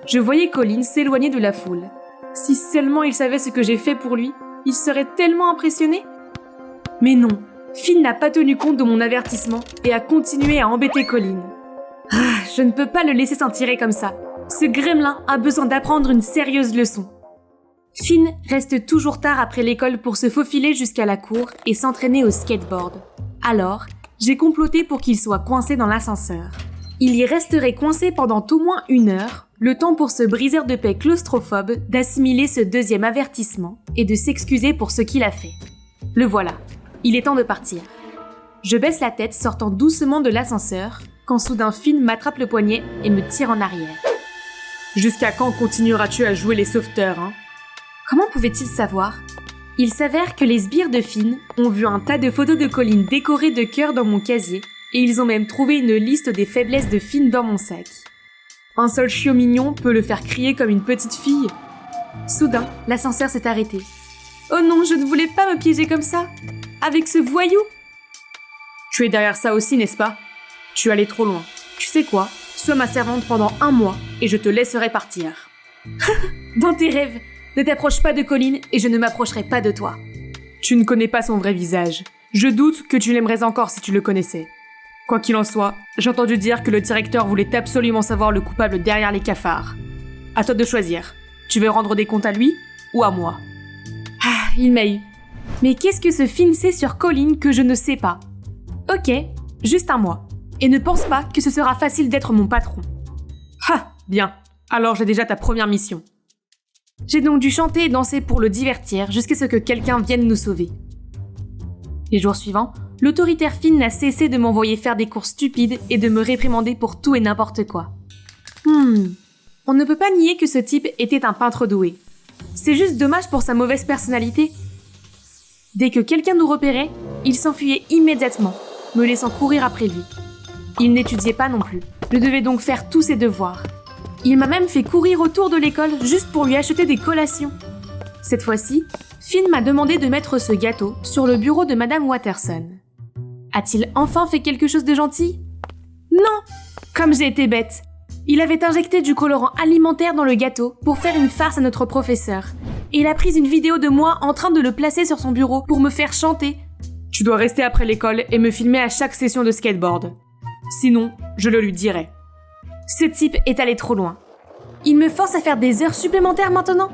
Je voyais Colin s'éloigner de la foule. Si seulement il savait ce que j'ai fait pour lui, il serait tellement impressionné. Mais non, Finn n'a pas tenu compte de mon avertissement et a continué à embêter Colin. Je ne peux pas le laisser s'en tirer comme ça. Ce gremlin a besoin d'apprendre une sérieuse leçon. Finn reste toujours tard après l'école pour se faufiler jusqu'à la cour et s'entraîner au skateboard. Alors, j'ai comploté pour qu'il soit coincé dans l'ascenseur. Il y resterait coincé pendant au moins 1 heure, le temps pour ce briseur de paix claustrophobe d'assimiler ce deuxième avertissement et de s'excuser pour ce qu'il a fait. Le voilà, il est temps de partir. Je baisse la tête sortant doucement de l'ascenseur quand soudain Finn m'attrape le poignet et me tire en arrière. Jusqu'à quand continueras-tu à jouer les sauveteurs, hein? Comment pouvait-il savoir? Il s'avère que les sbires de Finn ont vu un tas de photos de Colin décorées de cœurs dans mon casier et ils ont même trouvé une liste des faiblesses de Finn dans mon sac. Un seul chiot mignon peut le faire crier comme une petite fille. Soudain, l'ascenseur s'est arrêté. Oh non, je ne voulais pas me piéger comme ça! Avec ce voyou! Tu es derrière ça aussi, n'est-ce pas? Tu es allé trop loin. Tu sais quoi? Sois ma servante pendant 1 mois et je te laisserai partir. Dans tes rêves! Ne t'approche pas de Colin et je ne m'approcherai pas de toi. Tu ne connais pas son vrai visage. Je doute que tu l'aimerais encore si tu le connaissais. Quoi qu'il en soit, j'ai entendu dire que le directeur voulait absolument savoir le coupable derrière les cafards. À toi de choisir. Tu veux rendre des comptes à lui ou à moi? Ah, il m'a eu. Mais qu'est-ce que ce Finn sait sur Colin que je ne sais pas? Ok, juste un mois. Et ne pense pas que ce sera facile d'être mon patron. Ah, bien. Alors j'ai déjà ta première mission. J'ai donc dû chanter et danser pour le divertir jusqu'à ce que quelqu'un vienne nous sauver. Les jours suivants, l'autoritaire Finn n'a cessé de m'envoyer faire des courses stupides et de me réprimander pour tout et n'importe quoi. On ne peut pas nier que ce type était un peintre doué. C'est juste dommage pour sa mauvaise personnalité. Dès que quelqu'un nous repérait, il s'enfuyait immédiatement, me laissant courir après lui. Il n'étudiait pas non plus, je devais donc faire tous ses devoirs. Il m'a même fait courir autour de l'école juste pour lui acheter des collations. Cette fois-ci, Finn m'a demandé de mettre ce gâteau sur le bureau de Madame Watterson. A-t-il enfin fait quelque chose de gentil ? Non ! Comme j'ai été bête. Il avait injecté du colorant alimentaire dans le gâteau pour faire une farce à notre professeur. Et il a pris une vidéo de moi en train de le placer sur son bureau pour me faire chanter. Tu dois rester après l'école et me filmer à chaque session de skateboard. Sinon, je le lui dirai. Ce type est allé trop loin. Il me force à faire des heures supplémentaires maintenant.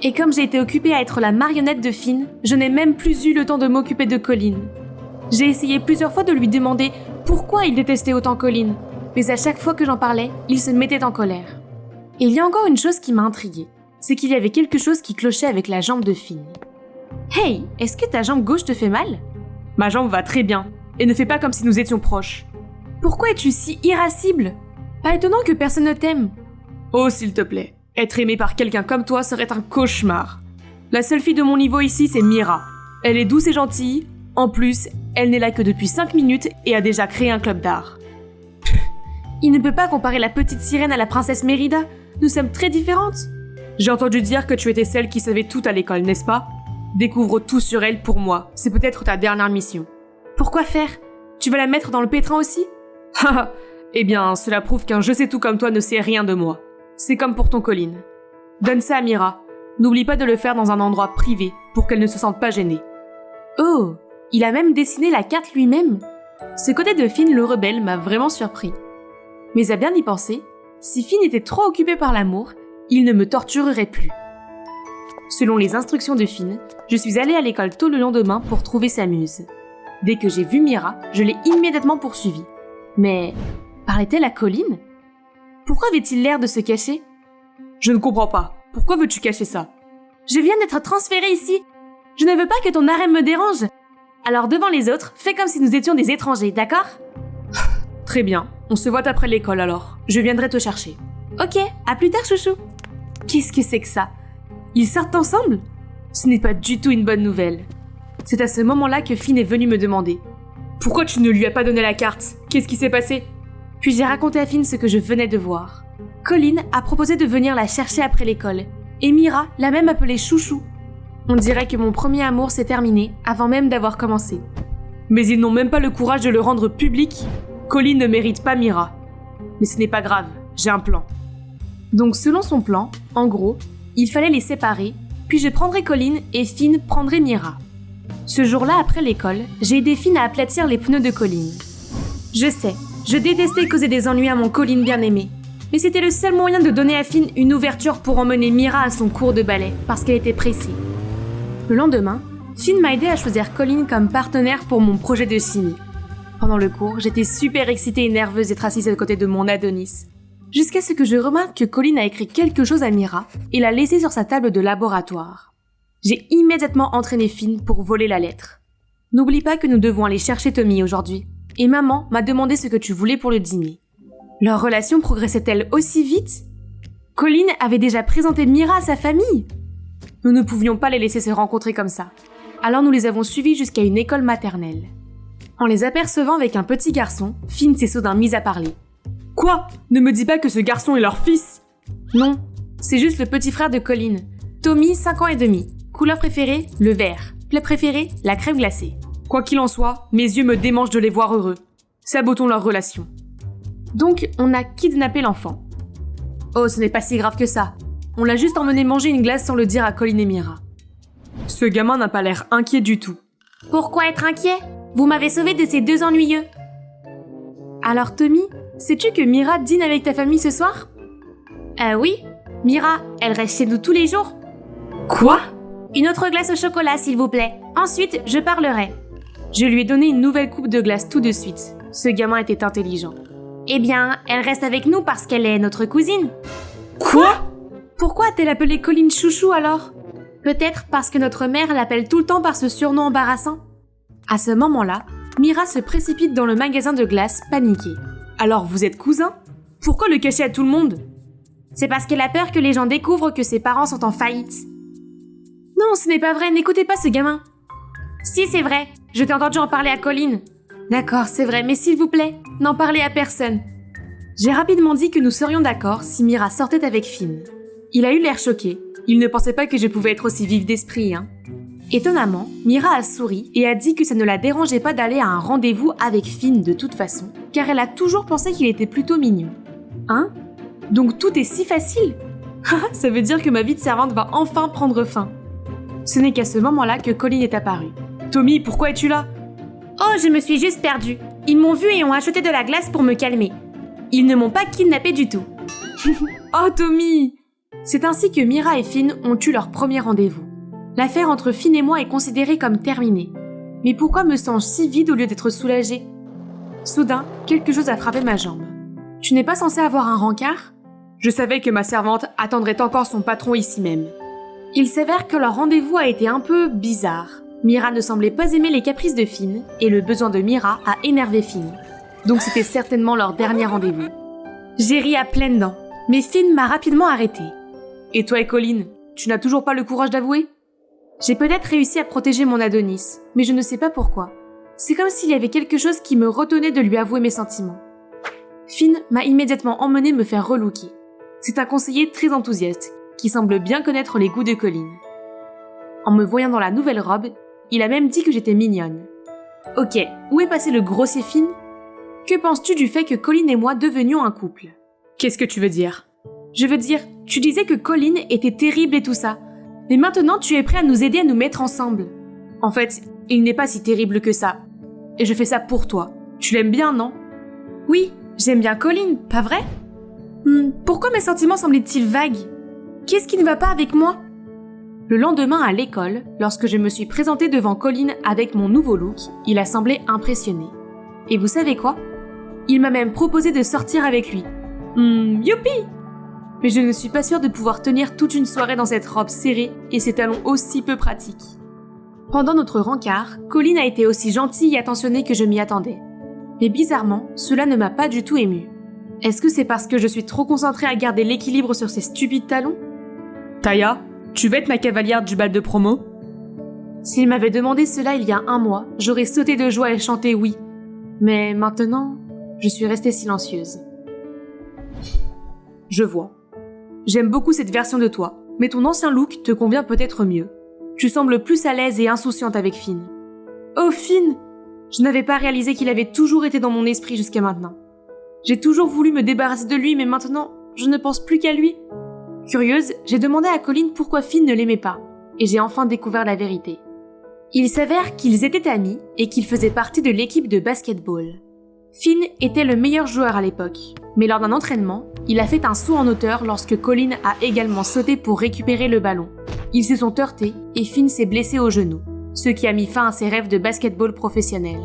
Et comme j'ai été occupée à être la marionnette de Finn, je n'ai même plus eu le temps de m'occuper de Colin. J'ai essayé plusieurs fois de lui demander pourquoi il détestait autant Colin, mais à chaque fois que j'en parlais, il se mettait en colère. Et il y a encore une chose qui m'a intriguée, c'est qu'il y avait quelque chose qui clochait avec la jambe de Finn. Hey, est-ce que ta jambe gauche te fait mal ? Ma jambe va très bien, et ne fais pas comme si nous étions proches. Pourquoi es-tu si irascible ? Pas étonnant que personne ne t'aime. Oh, s'il te plaît, être aimé par quelqu'un comme toi serait un cauchemar. La seule fille de mon niveau ici, c'est Mira. Elle est douce et gentille. En plus, elle n'est là que depuis 5 minutes et a déjà créé un club d'art. Il ne peut pas comparer la petite sirène à la princesse Mérida. Nous sommes très différentes. J'ai entendu dire que tu étais celle qui savait tout à l'école, n'est-ce pas ? Découvre tout sur elle pour moi. C'est peut-être ta dernière mission. Pourquoi faire ? Tu vas la mettre dans le pétrin aussi ? Haha. Eh bien, cela prouve qu'un je sais tout comme toi ne sait rien de moi. C'est comme pour ton Colin. Donne ça à Mira. N'oublie pas de le faire dans un endroit privé pour qu'elle ne se sente pas gênée. Oh, il a même dessiné la carte lui-même. Ce côté de Finn le rebelle m'a vraiment surpris. Mais à bien y penser, si Finn était trop occupé par l'amour, il ne me torturerait plus. Selon les instructions de Finn, je suis allée à l'école tôt le lendemain pour trouver sa muse. Dès que j'ai vu Mira, je l'ai immédiatement poursuivie. Mais parlait-elle à Colin ? Pourquoi avait-il l'air de se cacher ? Je ne comprends pas. Pourquoi veux-tu cacher ça ? Je viens d'être transférée ici. Je ne veux pas que ton harem me dérange. Alors devant les autres, fais comme si nous étions des étrangers, d'accord ? Très bien. On se voit après l'école alors. Je viendrai te chercher. Ok, à plus tard, chouchou. Qu'est-ce que c'est que ça ? Ils sortent ensemble ? Ce n'est pas du tout une bonne nouvelle. C'est à ce moment-là que Finn est venu me demander. Pourquoi tu ne lui as pas donné la carte ? Qu'est-ce qui s'est passé ? Puis j'ai raconté à Finn ce que je venais de voir. Colin a proposé de venir la chercher après l'école. Et Mira l'a même appelée chouchou. On dirait que mon premier amour s'est terminé avant même d'avoir commencé. Mais ils n'ont même pas le courage de le rendre public. Colin ne mérite pas Mira. Mais ce n'est pas grave, j'ai un plan. Donc selon son plan, en gros, il fallait les séparer, puis je prendrais Colin et Finn prendrait Mira. Ce jour-là, après l'école, j'ai aidé Finn à aplatir les pneus de Colin. Je sais, je détestais causer des ennuis à mon Colin bien-aimé. Mais c'était le seul moyen de donner à Finn une ouverture pour emmener Mira à son cours de ballet, parce qu'elle était pressée. Le lendemain, Finn m'a aidé à choisir Colin comme partenaire pour mon projet de chimie. Pendant le cours, j'étais super excitée et nerveuse d'être assise à côté de mon Adonis. Jusqu'à ce que je remarque que Colin a écrit quelque chose à Mira et l'a laissé sur sa table de laboratoire. J'ai immédiatement entraîné Finn pour voler la lettre. N'oublie pas que nous devons aller chercher Tommy aujourd'hui. Et maman m'a demandé ce que tu voulais pour le dîner. Leur relation progressait-elle aussi vite ? Colin avait déjà présenté Mira à sa famille. Nous ne pouvions pas les laisser se rencontrer comme ça. Alors nous les avons suivis jusqu'à une école maternelle. En les apercevant avec un petit garçon, Finn s'est soudain mise à parler. Quoi ? Ne me dis pas que ce garçon est leur fils ? Non, c'est juste le petit frère de Colin. Tommy, 5 ans et demi. Couleur préférée, le vert. Plat préféré, la crème glacée. Quoi qu'il en soit, mes yeux me démangent de les voir heureux. Sabotons leur relation. Donc, on a kidnappé l'enfant. Oh, ce n'est pas si grave que ça. On l'a juste emmené manger une glace sans le dire à Colin et Mira. Ce gamin n'a pas l'air inquiet du tout. Pourquoi être inquiet ? Vous m'avez sauvé de ces deux ennuyeux. Alors Tommy, sais-tu que Mira dîne avec ta famille ce soir ? Oui. Mira, elle reste chez nous tous les jours. Quoi ? Une autre glace au chocolat, s'il vous plaît. Ensuite, je parlerai. Je lui ai donné une nouvelle coupe de glace tout de suite. Ce gamin était intelligent. Eh bien, elle reste avec nous parce qu'elle est notre cousine. Quoi? Pourquoi a-t-elle appelé Colline Chouchou alors? Peut-être parce que notre mère l'appelle tout le temps par ce surnom embarrassant. À ce moment-là, Mira se précipite dans le magasin de glace, paniquée. Alors vous êtes cousins? Pourquoi le cacher à tout le monde? C'est parce qu'elle a peur que les gens découvrent que ses parents sont en faillite. Non, ce n'est pas vrai, n'écoutez pas ce gamin. Si, c'est vrai, je t'ai entendu en parler à Colline. D'accord, c'est vrai, mais s'il vous plaît, n'en parlez à personne. J'ai rapidement dit que nous serions d'accord si Mira sortait avec Finn. Il a eu l'air choqué. Il ne pensait pas que je pouvais être aussi vive d'esprit, hein. Étonnamment, Mira a souri et a dit que ça ne la dérangeait pas d'aller à un rendez-vous avec Finn de toute façon, car elle a toujours pensé qu'il était plutôt mignon. Hein? Donc tout est si facile? Ça veut dire que ma vie de servante va enfin prendre fin. Ce n'est qu'à ce moment-là que Colline est apparue. Tommy, pourquoi es-tu là? Oh, je me suis juste perdue. Ils m'ont vue et ont acheté de la glace pour me calmer. Ils ne m'ont pas kidnappée du tout. Oh Tommy! C'est ainsi que Mira et Finn ont eu leur premier rendez-vous. L'affaire entre Finn et moi est considérée comme terminée. Mais pourquoi me sens-je si vide au lieu d'être soulagée? Soudain, quelque chose a frappé ma jambe. Tu n'es pas censé avoir un rencard? Je savais que ma servante attendrait encore son patron ici même. Il s'avère que leur rendez-vous a été un peu bizarre. Mira ne semblait pas aimer les caprices de Finn, et le besoin de Mira a énervé Finn. Donc c'était certainement leur dernier rendez-vous. J'ai ri à pleines dents, mais Finn m'a rapidement arrêté. Et toi et Colline, tu n'as toujours pas le courage d'avouer? J'ai peut-être réussi à protéger mon Adonis, mais je ne sais pas pourquoi. C'est comme s'il y avait quelque chose qui me retenait de lui avouer mes sentiments. Finn m'a immédiatement emmené me faire relooker. C'est un conseiller très enthousiaste, qui semble bien connaître les goûts de Colline. En me voyant dans la nouvelle robe, il a même dit que j'étais mignonne. Ok, où est passé le grossier Finn? Que penses-tu du fait que Colline et moi devenions un couple? Qu'est-ce que tu veux dire? Je veux dire, tu disais que Colline était terrible et tout ça, mais maintenant tu es prêt à nous aider à nous mettre ensemble. En fait, il n'est pas si terrible que ça. Et je fais ça pour toi. Tu l'aimes bien, non? Oui, j'aime bien Colline, pas vrai? Pourquoi mes sentiments semblent-ils vagues? Qu'est-ce qui ne va pas avec moi? Le lendemain à l'école, lorsque je me suis présentée devant Colline avec mon nouveau look, il a semblé impressionné. Et vous savez quoi? Il m'a même proposé de sortir avec lui. Youpi! Mais je ne suis pas sûre de pouvoir tenir toute une soirée dans cette robe serrée et ces talons aussi peu pratiques. Pendant notre rencard, Colline a été aussi gentille et attentionnée que je m'y attendais. Mais bizarrement, cela ne m'a pas du tout émue. Est-ce que c'est parce que je suis trop concentrée à garder l'équilibre sur ces stupides talons? Taya, tu veux être ma cavalière du bal de promo? S'il m'avait demandé cela il y a un mois, j'aurais sauté de joie et chanté oui. Mais maintenant, je suis restée silencieuse. Je vois. J'aime beaucoup cette version de toi, mais ton ancien look te convient peut-être mieux. Tu sembles plus à l'aise et insouciante avec Finn. Oh Finn! Je n'avais pas réalisé qu'il avait toujours été dans mon esprit jusqu'à maintenant. J'ai toujours voulu me débarrasser de lui, mais maintenant, je ne pense plus qu'à lui. Curieuse, j'ai demandé à Colline pourquoi Finn ne l'aimait pas, et j'ai enfin découvert la vérité. Il s'avère qu'ils étaient amis et qu'ils faisaient partie de l'équipe de basketball. Finn était le meilleur joueur à l'époque, mais lors d'un entraînement, il a fait un saut en hauteur lorsque Colline a également sauté pour récupérer le ballon. Ils se sont heurtés et Finn s'est blessé au genou, ce qui a mis fin à ses rêves de basketball professionnel.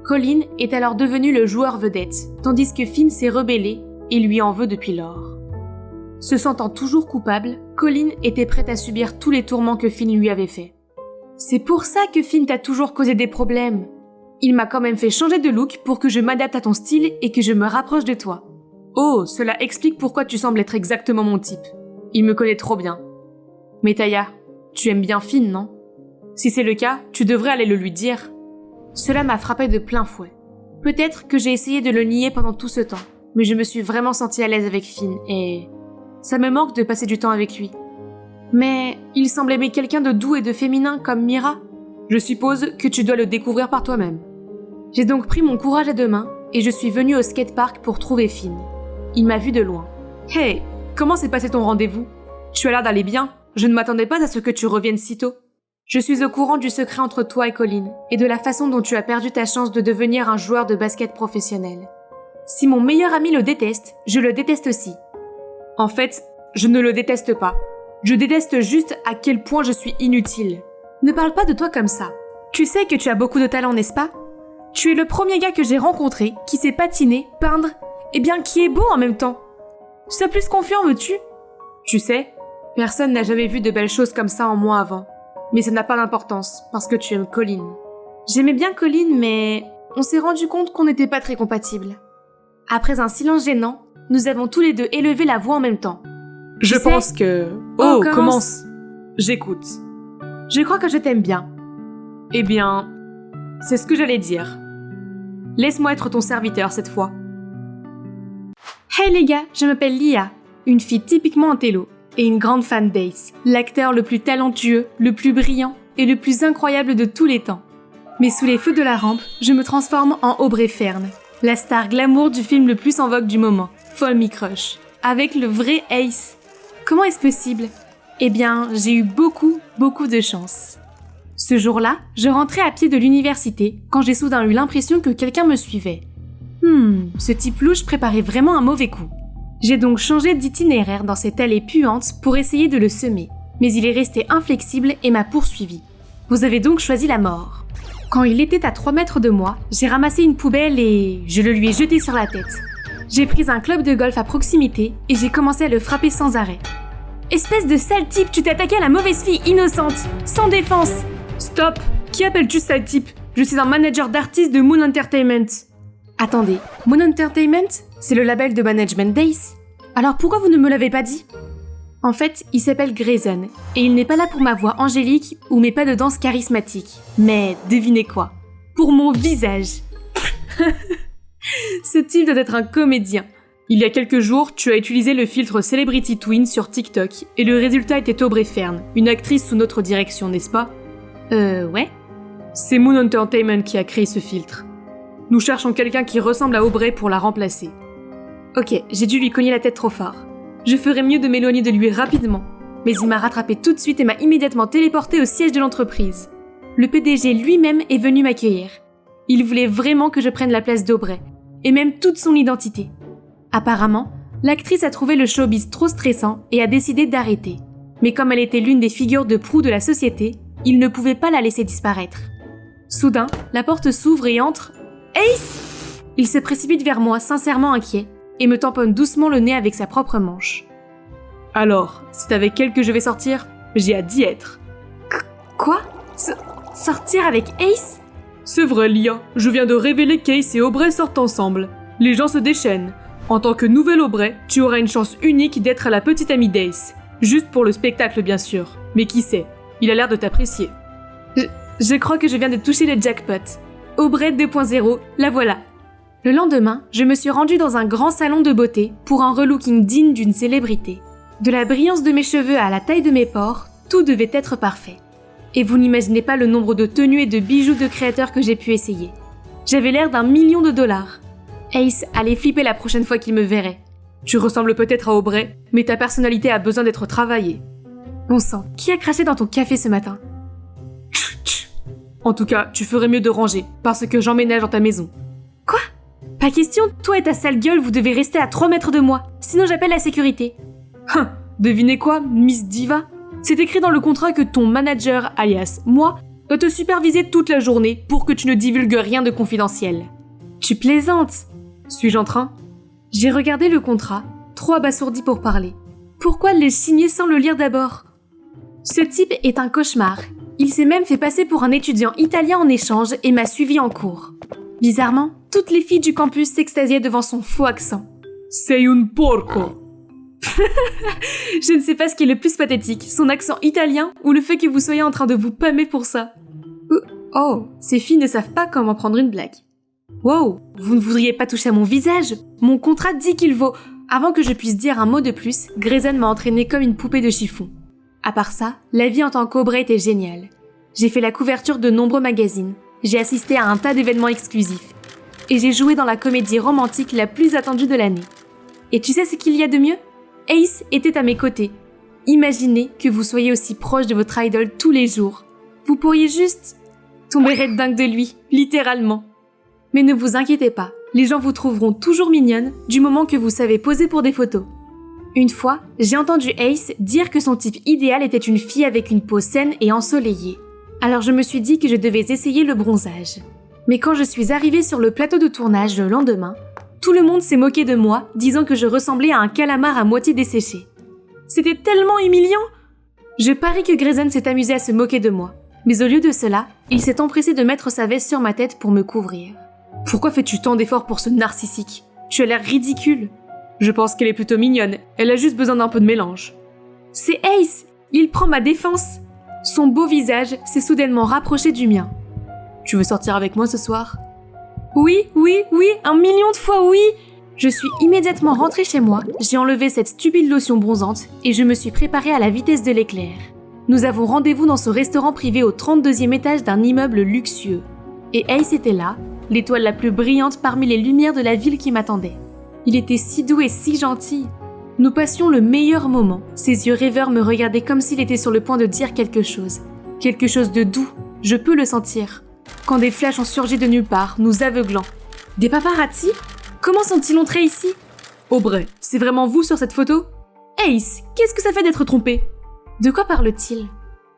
Colline est alors devenu le joueur vedette, tandis que Finn s'est rebellé et lui en veut depuis lors. Se sentant toujours coupable, Colline était prête à subir tous les tourments que Finn lui avait faits. C'est pour ça que Finn t'a toujours causé des problèmes. Il m'a quand même fait changer de look pour que je m'adapte à ton style et que je me rapproche de toi. Oh, cela explique pourquoi tu sembles être exactement mon type. Il me connaît trop bien. Mais Taya, tu aimes bien Finn, non? Si c'est le cas, tu devrais aller le lui dire. Cela m'a frappé de plein fouet. Peut-être que j'ai essayé de le nier pendant tout ce temps, mais je me suis vraiment sentie à l'aise avec Finn et... ça me manque de passer du temps avec lui. Mais il semble aimer quelqu'un de doux et de féminin comme Mira. Je suppose que tu dois le découvrir par toi-même. J'ai donc pris mon courage à deux mains et je suis venue au skatepark pour trouver Finn. Il m'a vu de loin. Hey, comment s'est passé ton rendez-vous? Tu as l'air d'aller bien. Je ne m'attendais pas à ce que tu reviennes si tôt. Je suis au courant du secret entre toi et Colline et de la façon dont tu as perdu ta chance de devenir un joueur de basket professionnel. Si mon meilleur ami le déteste, je le déteste aussi. En fait, je ne le déteste pas. Je déteste juste à quel point je suis inutile. Ne parle pas de toi comme ça. Tu sais que tu as beaucoup de talent, n'est-ce pas? Tu es le premier gars que j'ai rencontré qui sait patiner, peindre, et bien qui est beau en même temps. Sois plus confiant, veux-tu? Tu sais, personne n'a jamais vu de belles choses comme ça en moi avant. Mais ça n'a pas d'importance, parce que tu aimes Colin. J'aimais bien Colin, mais on s'est rendu compte qu'on n'était pas très compatibles. Après un silence gênant, nous avons tous les deux élevé la voix en même temps. Je pense que... Oh, commence. J'écoute. Je crois que je t'aime bien. Eh bien, c'est ce que j'allais dire. Laisse-moi être ton serviteur cette fois. Hey les gars, je m'appelle Lia, une fille typiquement intello, et une grande fan d'Ace, l'acteur le plus talentueux, le plus brillant et le plus incroyable de tous les temps. Mais sous les feux de la rampe, je me transforme en Aubrey Fern, la star glamour du film le plus en vogue du moment, Follow Me Crush, avec le vrai Ace. Comment est-ce possible? Eh bien, j'ai eu beaucoup de chance. Ce jour-là, je rentrais à pied de l'université quand j'ai soudain eu l'impression que quelqu'un me suivait. Ce type louche préparait vraiment un mauvais coup. J'ai donc changé d'itinéraire dans cette allée puante pour essayer de le semer, mais il est resté inflexible et m'a poursuivi. Vous avez donc choisi la mort. Quand il était à 3 mètres de moi, j'ai ramassé une poubelle et je le lui ai jeté sur la tête. J'ai pris un club de golf à proximité et j'ai commencé à le frapper sans arrêt. Espèce de sale type, tu t'es attaqué à la mauvaise fille innocente, sans défense. Stop! Qui appelles-tu sale type? Je suis un manager d'artistes de Moon Entertainment. Attendez, Moon Entertainment? C'est le label de management d'Ace. Alors pourquoi vous ne me l'avez pas dit? En fait, il s'appelle Grayson, et il n'est pas là pour ma voix angélique ou mes pas de danse charismatiques. Mais devinez quoi? Pour mon visage. Ce type doit être un comédien. Il y a quelques jours, tu as utilisé le filtre Celebrity Twin sur TikTok, et le résultat était Aubrey Fern, une actrice sous notre direction, n'est-ce pas? Ouais. C'est Moon Entertainment qui a créé ce filtre. Nous cherchons quelqu'un qui ressemble à Aubrey pour la remplacer. Ok, j'ai dû lui cogner la tête trop fort. Je ferais mieux de m'éloigner de lui rapidement. Mais il m'a rattrapé tout de suite et m'a immédiatement téléporté au siège de l'entreprise. Le PDG lui-même est venu m'accueillir. Il voulait vraiment que je prenne la place d'Aubrey, et même toute son identité. Apparemment, l'actrice a trouvé le showbiz trop stressant et a décidé d'arrêter. Mais comme elle était l'une des figures de proue de la société, il ne pouvait pas la laisser disparaître. Soudain, la porte s'ouvre et entre... Ace! Il se précipite vers moi, sincèrement inquiet, et me tamponne doucement le nez avec sa propre manche. Alors, c'est avec elle que je vais sortir? J'ai hâte d'y être. Quoi? Sortir avec Ace? C'est vrai, Lia. Je viens de révéler qu'Ace et Aubrey sortent ensemble. Les gens se déchaînent. En tant que nouvelle Aubrey, tu auras une chance unique d'être la petite amie d'Ace. Juste pour le spectacle, bien sûr. Mais qui sait? Il a l'air de t'apprécier. Je crois que je viens de toucher le jackpot. Aubrey 2.0, la voilà. Le lendemain, je me suis rendue dans un grand salon de beauté pour un relooking digne d'une célébrité. De la brillance de mes cheveux à la taille de mes pores, tout devait être parfait. Et vous n'imaginez pas le nombre de tenues et de bijoux de créateurs que j'ai pu essayer. J'avais l'air d'1 million de dollars. Ace allait flipper la prochaine fois qu'il me verrait. Tu ressembles peut-être à Aubrey, mais ta personnalité a besoin d'être travaillée. Bon sang, qui a craché dans ton café ce matin? En tout cas, tu ferais mieux de ranger, parce que j'emménage dans ta maison. Quoi? Pas question, toi et ta sale gueule, vous devez rester à 3 mètres de moi, sinon j'appelle la sécurité. Devinez quoi, Miss Diva? C'est écrit dans le contrat que ton manager, alias moi, doit te superviser toute la journée pour que tu ne divulgues rien de confidentiel. Tu plaisantes? Suis-je en train? J'ai regardé le contrat, trop abasourdi pour parler. Pourquoi le signer sans le lire d'abord? Ce type est un cauchemar. Il s'est même fait passer pour un étudiant italien en échange et m'a suivi en cours. Bizarrement, toutes les filles du campus s'extasiaient devant son faux accent. Sei un porco. Je ne sais pas ce qui est le plus pathétique, son accent italien ou le fait que vous soyez en train de vous pâmer pour ça. Oh, ces filles ne savent pas comment prendre une blague. Wow, vous ne voudriez pas toucher à mon visage? Mon contrat dit qu'il vaut... Avant que je puisse dire un mot de plus, Grayson m'a entraînée comme une poupée de chiffon. À part ça, la vie en tant qu'Aubrey était géniale. J'ai fait la couverture de nombreux magazines, j'ai assisté à un tas d'événements exclusifs, et j'ai joué dans la comédie romantique la plus attendue de l'année. Et tu sais ce qu'il y a de mieux? Ace était à mes côtés. Imaginez que vous soyez aussi proche de votre idole tous les jours. Vous pourriez juste tomber red dingue de lui, littéralement. Mais ne vous inquiétez pas, les gens vous trouveront toujours mignonne du moment que vous savez poser pour des photos. Une fois, j'ai entendu Ace dire que son type idéal était une fille avec une peau saine et ensoleillée. Alors je me suis dit que je devais essayer le bronzage. Mais quand je suis arrivée sur le plateau de tournage le lendemain, tout le monde s'est moqué de moi, disant que je ressemblais à un calamar à moitié desséché. C'était tellement humiliant! Je parie que Grayson s'est amusé à se moquer de moi. Mais au lieu de cela, il s'est empressé de mettre sa veste sur ma tête pour me couvrir. Pourquoi fais-tu tant d'efforts pour ce narcissique? Tu as l'air ridicule. Je pense qu'elle est plutôt mignonne, elle a juste besoin d'un peu de mélange. C'est Ace! Il prend ma défense! Son beau visage s'est soudainement rapproché du mien. Tu veux sortir avec moi ce soir? Oui, 1 million de fois oui! Je suis immédiatement rentrée chez moi, j'ai enlevé cette stupide lotion bronzante et je me suis préparée à la vitesse de l'éclair. Nous avons rendez-vous dans ce restaurant privé au 32e étage d'un immeuble luxueux. Et Ace était là, l'étoile la plus brillante parmi les lumières de la ville qui m'attendait. Il était si doux et si gentil. Nous passions le meilleur moment. Ses yeux rêveurs me regardaient comme s'il était sur le point de dire quelque chose. Quelque chose de doux, je peux le sentir. Quand des flashs ont surgi de nulle part, nous aveuglant. Des paparazzi? Comment sont-ils entrés ici? Aubrey, c'est vraiment vous sur cette photo? Ace, qu'est-ce que ça fait d'être trompé? De quoi parle-t-il?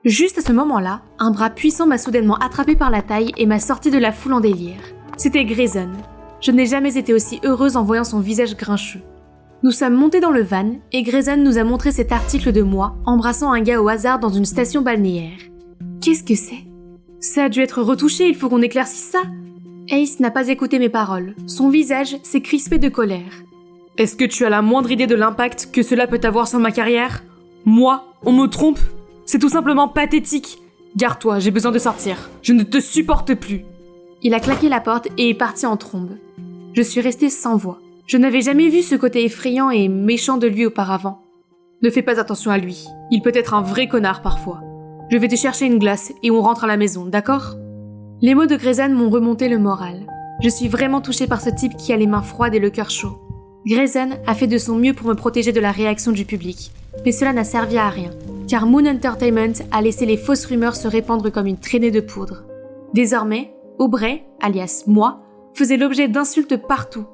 Juste à ce moment-là, un bras puissant m'a soudainement attrapé par la taille et m'a sorti de la foule en délire. C'était Grayson. Je n'ai jamais été aussi heureuse en voyant son visage grincheux. Nous sommes montés dans le van et Grayson nous a montré cet article de moi embrassant un gars au hasard dans une station balnéaire. Qu'est-ce que c'est? Ça a dû être retouché, il faut qu'on éclaircisse ça. Ace n'a pas écouté mes paroles. Son visage s'est crispé de colère. Est-ce que tu as la moindre idée de l'impact que cela peut avoir sur ma carrière? Moi, on me trompe? C'est tout simplement pathétique. Garde-toi, j'ai besoin de sortir. Je ne te supporte plus. Il a claqué la porte et est parti en trombe. Je suis restée sans voix. Je n'avais jamais vu ce côté effrayant et méchant de lui auparavant. Ne fais pas attention à lui. Il peut être un vrai connard parfois. Je vais te chercher une glace et on rentre à la maison, d'accord? Les mots de Grayson m'ont remonté le moral. Je suis vraiment touchée par ce type qui a les mains froides et le cœur chaud. Grayson a fait de son mieux pour me protéger de la réaction du public. Mais cela n'a servi à rien, car Moon Entertainment a laissé les fausses rumeurs se répandre comme une traînée de poudre. Désormais, Aubrey, alias moi, faisait l'objet d'insultes partout.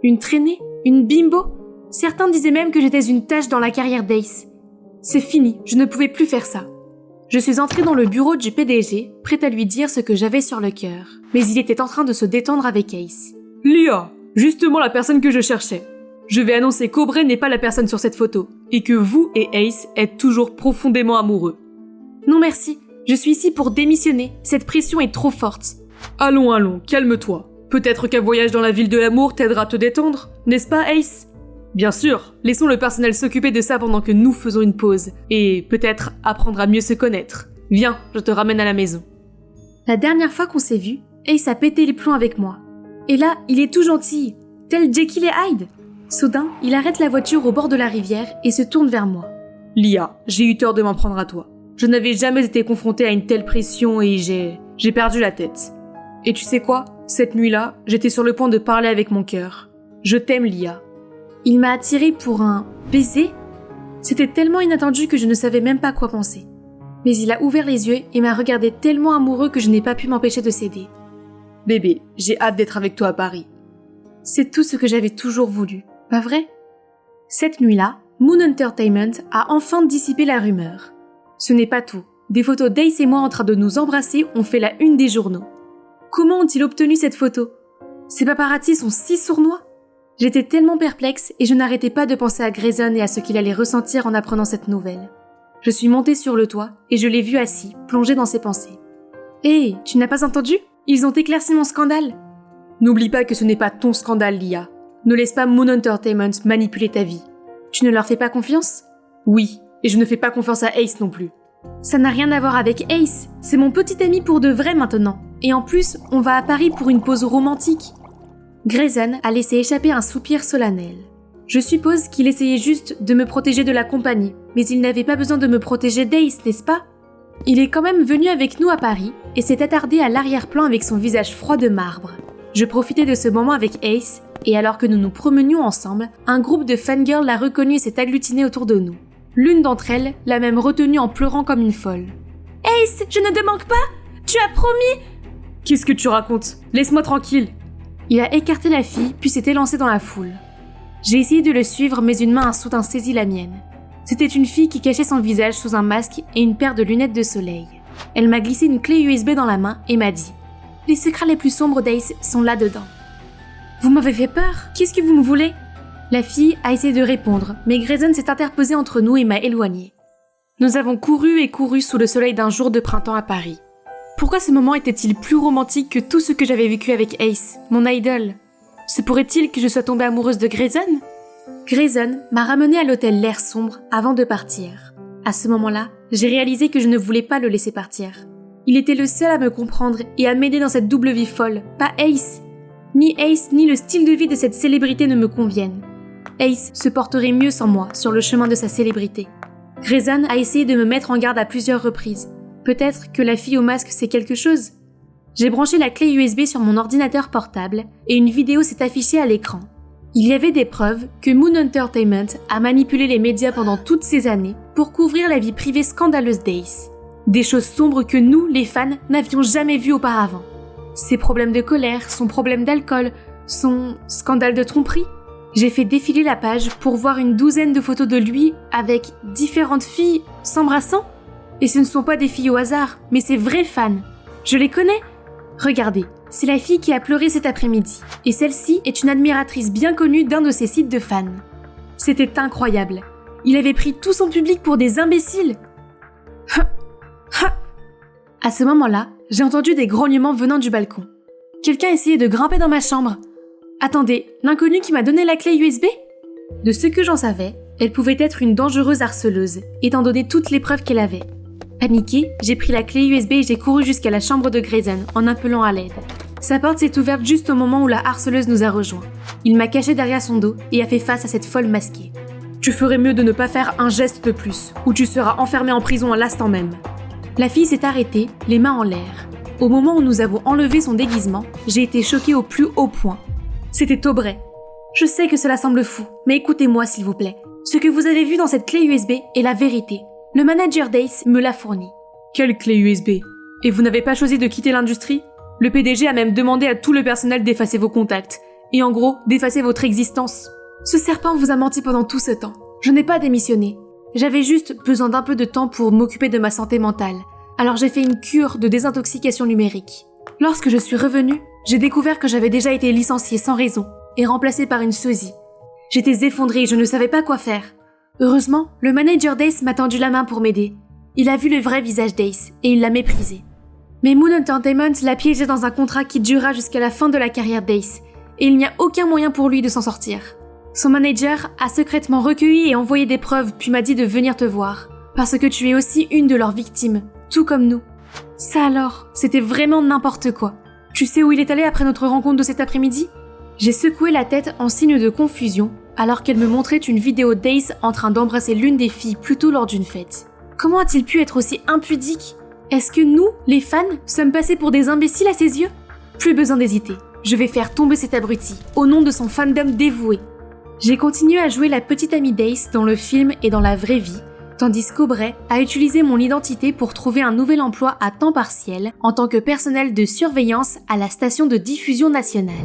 Une traînée? Une bimbo? Certains disaient même que j'étais une tache dans la carrière d'Ace. C'est fini, je ne pouvais plus faire ça. Je suis entrée dans le bureau du PDG, prête à lui dire ce que j'avais sur le cœur. Mais il était en train de se détendre avec Ace. Lia, justement la personne que je cherchais. Je vais annoncer qu'Aubrey n'est pas la personne sur cette photo, et que vous et Ace êtes toujours profondément amoureux. Non merci, je suis ici pour démissionner, cette pression est trop forte. Allons, calme-toi. Peut-être qu'un voyage dans la ville de l'amour t'aidera à te détendre, n'est-ce pas Ace? Bien sûr, laissons le personnel s'occuper de ça pendant que nous faisons une pause, et peut-être apprendre à mieux se connaître. Viens, je te ramène à la maison. La dernière fois qu'on s'est vus, Ace a pété les plombs avec moi. Et là, il est tout gentil, tel Jekyll et Hyde. Soudain, il arrête la voiture au bord de la rivière et se tourne vers moi. Lia, j'ai eu tort de m'en prendre à toi. Je n'avais jamais été confrontée à une telle pression et j'ai perdu la tête. Et tu sais quoi? Cette nuit-là, j'étais sur le point de parler avec mon cœur. Je t'aime, Lia. Il m'a attirée pour un baiser? C'était tellement inattendu que je ne savais même pas quoi penser. Mais il a ouvert les yeux et m'a regardé tellement amoureux que je n'ai pas pu m'empêcher de céder. Bébé, j'ai hâte d'être avec toi à Paris. C'est tout ce que j'avais toujours voulu, pas vrai? Cette nuit-là, Moon Entertainment a enfin dissipé la rumeur. Ce n'est pas tout. Des photos d'Ace et moi en train de nous embrasser ont fait la une des journaux. Comment ont-ils obtenu cette photo? Ces paparazzi sont si sournois. J'étais tellement perplexe et je n'arrêtais pas de penser à Grayson et à ce qu'il allait ressentir en apprenant cette nouvelle. Je suis montée sur le toit et je l'ai vu assis, plongé dans ses pensées. Hé, tu n'as pas entendu? Ils ont éclairci mon scandale. N'oublie pas que ce n'est pas ton scandale, Lia. Ne laisse pas Moon Entertainment manipuler ta vie. Tu ne leur fais pas confiance? Oui, et je ne fais pas confiance à Ace non plus. Ça n'a rien à voir avec Ace, c'est mon petit ami pour de vrai maintenant. Et en plus, on va à Paris pour une pause romantique. Grayson a laissé échapper un soupir solennel. Je suppose qu'il essayait juste de me protéger de la compagnie, mais il n'avait pas besoin de me protéger d'Ace, n'est-ce pas? Il est quand même venu avec nous à Paris et s'est attardé à l'arrière-plan avec son visage froid de marbre. Je profitais de ce moment avec Ace, et alors que nous nous promenions ensemble, un groupe de fangirls l'a reconnu et s'est agglutiné autour de nous. L'une d'entre elles l'a même retenu en pleurant comme une folle. « Ace, je ne te manque pas? Tu as promis !» Qu'est-ce que tu racontes? Laisse-moi tranquille. Il a écarté la fille, puis s'est élancé dans la foule. J'ai essayé de le suivre, mais une main a soudain saisi la mienne. C'était une fille qui cachait son visage sous un masque et une paire de lunettes de soleil. Elle m'a glissé une clé USB dans la main et m'a dit « Les secrets les plus sombres d'Ace sont là-dedans. » Vous m'avez fait peur. Qu'est-ce que vous me voulez? La fille a essayé de répondre, mais Grayson s'est interposé entre nous et m'a éloigné. Nous avons couru et couru sous le soleil d'un jour de printemps à Paris. Pourquoi ce moment était-il plus romantique que tout ce que j'avais vécu avec Ace, mon idole? Se pourrait-il que je sois tombée amoureuse de Grayson? Grayson m'a ramenée à l'hôtel L'air sombre avant de partir. À ce moment-là, j'ai réalisé que je ne voulais pas le laisser partir. Il était le seul à me comprendre et à m'aider dans cette double vie folle, pas Ace. Ni Ace ni le style de vie de cette célébrité ne me conviennent. Ace se porterait mieux sans moi sur le chemin de sa célébrité. Grayson a essayé de me mettre en garde à plusieurs reprises. Peut-être que la fille au masque sait quelque chose. J'ai branché la clé USB sur mon ordinateur portable et une vidéo s'est affichée à l'écran. Il y avait des preuves que Moon Entertainment a manipulé les médias pendant toutes ces années pour couvrir la vie privée scandaleuse d'Ace. Des choses sombres que nous, les fans, n'avions jamais vues auparavant. Ses problèmes de colère, son problème d'alcool, son scandale de tromperie. J'ai fait défiler la page pour voir une douzaine de photos de lui avec différentes filles s'embrassant. Et ce ne sont pas des filles au hasard, mais ses vrais fans. Je les connais. Regardez, c'est la fille qui a pleuré cet après-midi. Et celle-ci est une admiratrice bien connue d'un de ses sites de fans. C'était incroyable. Il avait pris tout son public pour des imbéciles. À ce moment-là, j'ai entendu des grognements venant du balcon. Quelqu'un essayait de grimper dans ma chambre. Attendez, l'inconnue qui m'a donné la clé USB? De ce que j'en savais, elle pouvait être une dangereuse harceleuse, étant donné toutes les preuves qu'elle avait. Paniquée, j'ai pris la clé USB et j'ai couru jusqu'à la chambre de Grayson en appelant à l'aide. Sa porte s'est ouverte juste au moment où la harceleuse nous a rejoints. Il m'a caché derrière son dos et a fait face à cette folle masquée. Tu ferais mieux de ne pas faire un geste de plus, ou tu seras enfermé en prison à l'instant même. La fille s'est arrêtée, les mains en l'air. Au moment où nous avons enlevé son déguisement, j'ai été choquée au plus haut point. C'était Aubrey. Je sais que cela semble fou, mais écoutez-moi s'il vous plaît. Ce que vous avez vu dans cette clé USB est la vérité. Le manager d'Ace me l'a fourni. Quelle clé USB? Et vous n'avez pas choisi de quitter l'industrie? Le PDG a même demandé à tout le personnel d'effacer vos contacts. Et en gros, d'effacer votre existence. Ce serpent vous a menti pendant tout ce temps. Je n'ai pas démissionné. J'avais juste besoin d'un peu de temps pour m'occuper de ma santé mentale. Alors j'ai fait une cure de désintoxication numérique. Lorsque je suis revenue, j'ai découvert que j'avais déjà été licenciée sans raison et remplacée par une sosie. J'étais effondrée et je ne savais pas quoi faire. Heureusement, le manager d'Ace m'a tendu la main pour m'aider. Il a vu le vrai visage d'Ace et il l'a méprisé. Mais Moon Entertainment l'a piégé dans un contrat qui durera jusqu'à la fin de la carrière d'Ace et il n'y a aucun moyen pour lui de s'en sortir. Son manager a secrètement recueilli et envoyé des preuves puis m'a dit de venir te voir parce que tu es aussi une de leurs victimes, tout comme nous. Ça alors, c'était vraiment n'importe quoi. Tu sais où il est allé après notre rencontre de cet après-midi? J'ai secoué la tête en signe de confusion alors qu'elle me montrait une vidéo d'Ace en train d'embrasser l'une des filles plus tôt lors d'une fête. Comment a-t-il pu être aussi impudique? Est-ce que nous, les fans, sommes passés pour des imbéciles à ses yeux? Plus besoin d'hésiter. Je vais faire tomber cet abruti, au nom de son fandom dévoué. J'ai continué à jouer la petite amie d'Ace dans le film et dans la vraie vie, tandis qu'Aubrey a utilisé mon identité pour trouver un nouvel emploi à temps partiel en tant que personnel de surveillance à la station de diffusion nationale,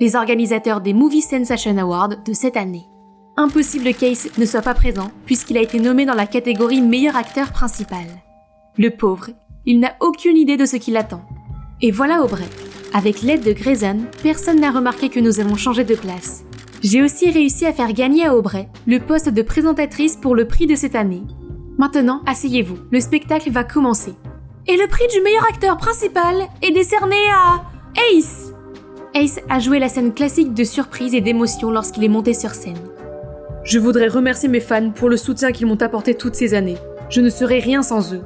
les organisateurs des Movie Sensation Awards de cette année. Impossible qu'Ace ne soit pas présent puisqu'il a été nommé dans la catégorie meilleur acteur principal. Le pauvre, il n'a aucune idée de ce qui l'attend. Et voilà Aubrey. Avec l'aide de Grayson, personne n'a remarqué que nous avons changé de place. J'ai aussi réussi à faire gagner à Aubrey le poste de présentatrice pour le prix de cette année. Maintenant, asseyez-vous, le spectacle va commencer. Et le prix du meilleur acteur principal est décerné à Ace. Ace a joué la scène classique de surprise et d'émotion lorsqu'il est monté sur scène. Je voudrais remercier mes fans pour le soutien qu'ils m'ont apporté toutes ces années. Je ne serais rien sans eux.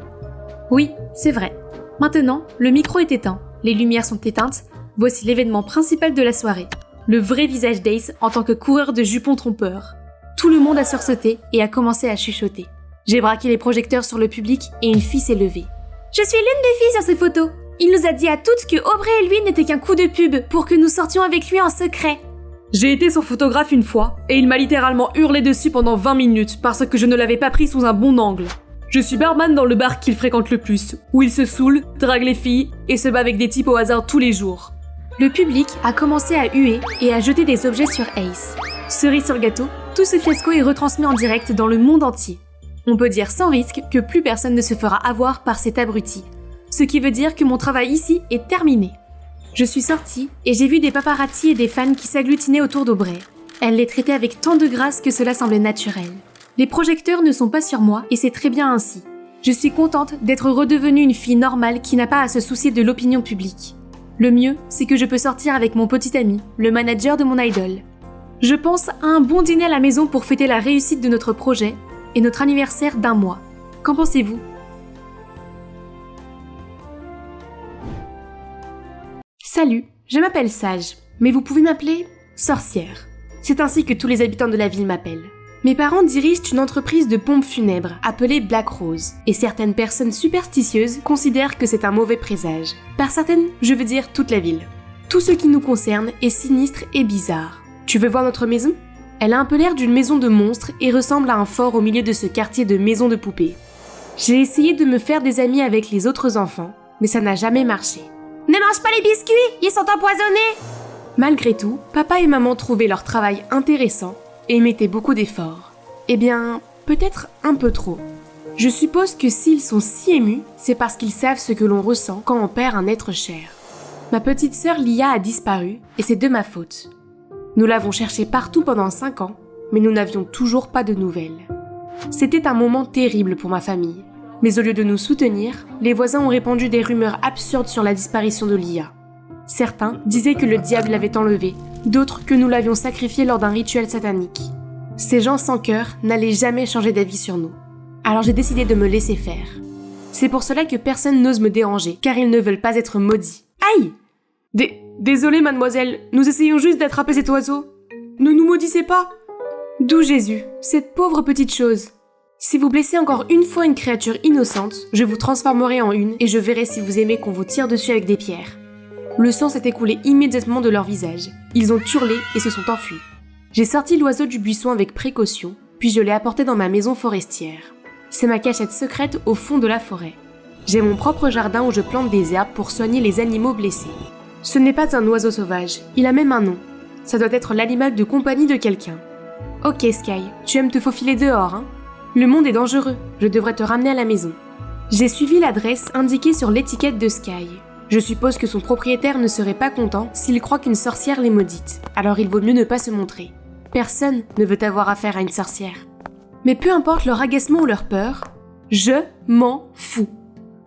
Oui, c'est vrai. Maintenant, le micro est éteint, les lumières sont éteintes, voici l'événement principal de la soirée. Le vrai visage d'Ace en tant que coureur de jupons trompeurs. Tout le monde a sursauté et a commencé à chuchoter. J'ai braqué les projecteurs sur le public et une fille s'est levée. Je suis l'une des filles sur ces photos. Il nous a dit à toutes que Aubrey et lui n'étaient qu'un coup de pub pour que nous sortions avec lui en secret. J'ai été son photographe une fois et il m'a littéralement hurlé dessus pendant 20 minutes parce que je ne l'avais pas pris sous un bon angle. Je suis barman dans le bar qu'il fréquente le plus, où il se saoule, drague les filles et se bat avec des types au hasard tous les jours. Le public a commencé à huer et à jeter des objets sur Ace. Cerise sur gâteau, tout ce fiasco est retransmis en direct dans le monde entier. On peut dire sans risque que plus personne ne se fera avoir par cet abruti. ce qui veut dire que mon travail ici est terminé. Je suis sortie et j'ai vu des paparazzis et des fans qui s'agglutinaient autour d'Aubrey. Elle les traitait avec tant de grâce que cela semblait naturel. Les projecteurs ne sont pas sur moi et c'est très bien ainsi. Je suis contente d'être redevenue une fille normale qui n'a pas à se soucier de l'opinion publique. Le mieux, c'est que je peux sortir avec mon petit ami, le manager de mon idol. Je pense à un bon dîner à la maison pour fêter la réussite de notre projet et notre anniversaire d'1 mois. Qu'en pensez-vous ? Salut, je m'appelle Sage, mais vous pouvez m'appeler Sorcière. C'est ainsi que tous les habitants de la ville m'appellent. Mes parents dirigent une entreprise de pompes funèbres appelée Black Rose, et certaines personnes superstitieuses considèrent que c'est un mauvais présage. Par certaines, je veux dire toute la ville. Tout ce qui nous concerne est sinistre et bizarre. Tu veux voir notre maison ? Elle a un peu l'air d'une maison de monstres et ressemble à un fort au milieu de ce quartier de maisons de poupées. J'ai essayé de me faire des amis avec les autres enfants, mais ça n'a jamais marché. Ne mange pas les biscuits, ils sont empoisonnés! Malgré tout, papa et maman trouvaient leur travail intéressant et mettaient beaucoup d'efforts. Eh bien, peut-être un peu trop. Je suppose que s'ils sont si émus, c'est parce qu'ils savent ce que l'on ressent quand on perd un être cher. Ma petite sœur Lia a disparu et c'est de ma faute. Nous l'avons cherchée partout pendant 5 ans, mais nous n'avions toujours pas de nouvelles. C'était un moment terrible pour ma famille, mais au lieu de nous soutenir, les voisins ont répandu des rumeurs absurdes sur la disparition de Lia. Certains disaient que le diable l'avait enlevée, d'autres que nous l'avions sacrifiée lors d'un rituel satanique. Ces gens sans cœur n'allaient jamais changer d'avis sur nous. Alors j'ai décidé de me laisser faire. C'est pour cela que personne n'ose me déranger, car ils ne veulent pas être maudits. Aïe ! Désolée mademoiselle, nous essayons juste d'attraper cet oiseau. Ne nous maudissez pas. D'où Jésus, cette pauvre petite chose. Si vous blessez encore une fois une créature innocente, je vous transformerai en une et je verrai si vous aimez qu'on vous tire dessus avec des pierres. Le sang s'est écoulé immédiatement de leur visage. Ils ont hurlé et se sont enfuis. J'ai sorti l'oiseau du buisson avec précaution, puis je l'ai apporté dans ma maison forestière. C'est ma cachette secrète au fond de la forêt. J'ai mon propre jardin où je plante des herbes pour soigner les animaux blessés. Ce n'est pas un oiseau sauvage, il a même un nom. Ça doit être l'animal de compagnie de quelqu'un. Ok Sky, tu aimes te faufiler dehors, hein ? Le monde est dangereux, je devrais te ramener à la maison. J'ai suivi l'adresse indiquée sur l'étiquette de Sky. Je suppose que son propriétaire ne serait pas content s'il croit qu'une sorcière l'est maudite, alors il vaut mieux ne pas se montrer. Personne ne veut avoir affaire à une sorcière. Mais peu importe leur agacement ou leur peur, je m'en fous.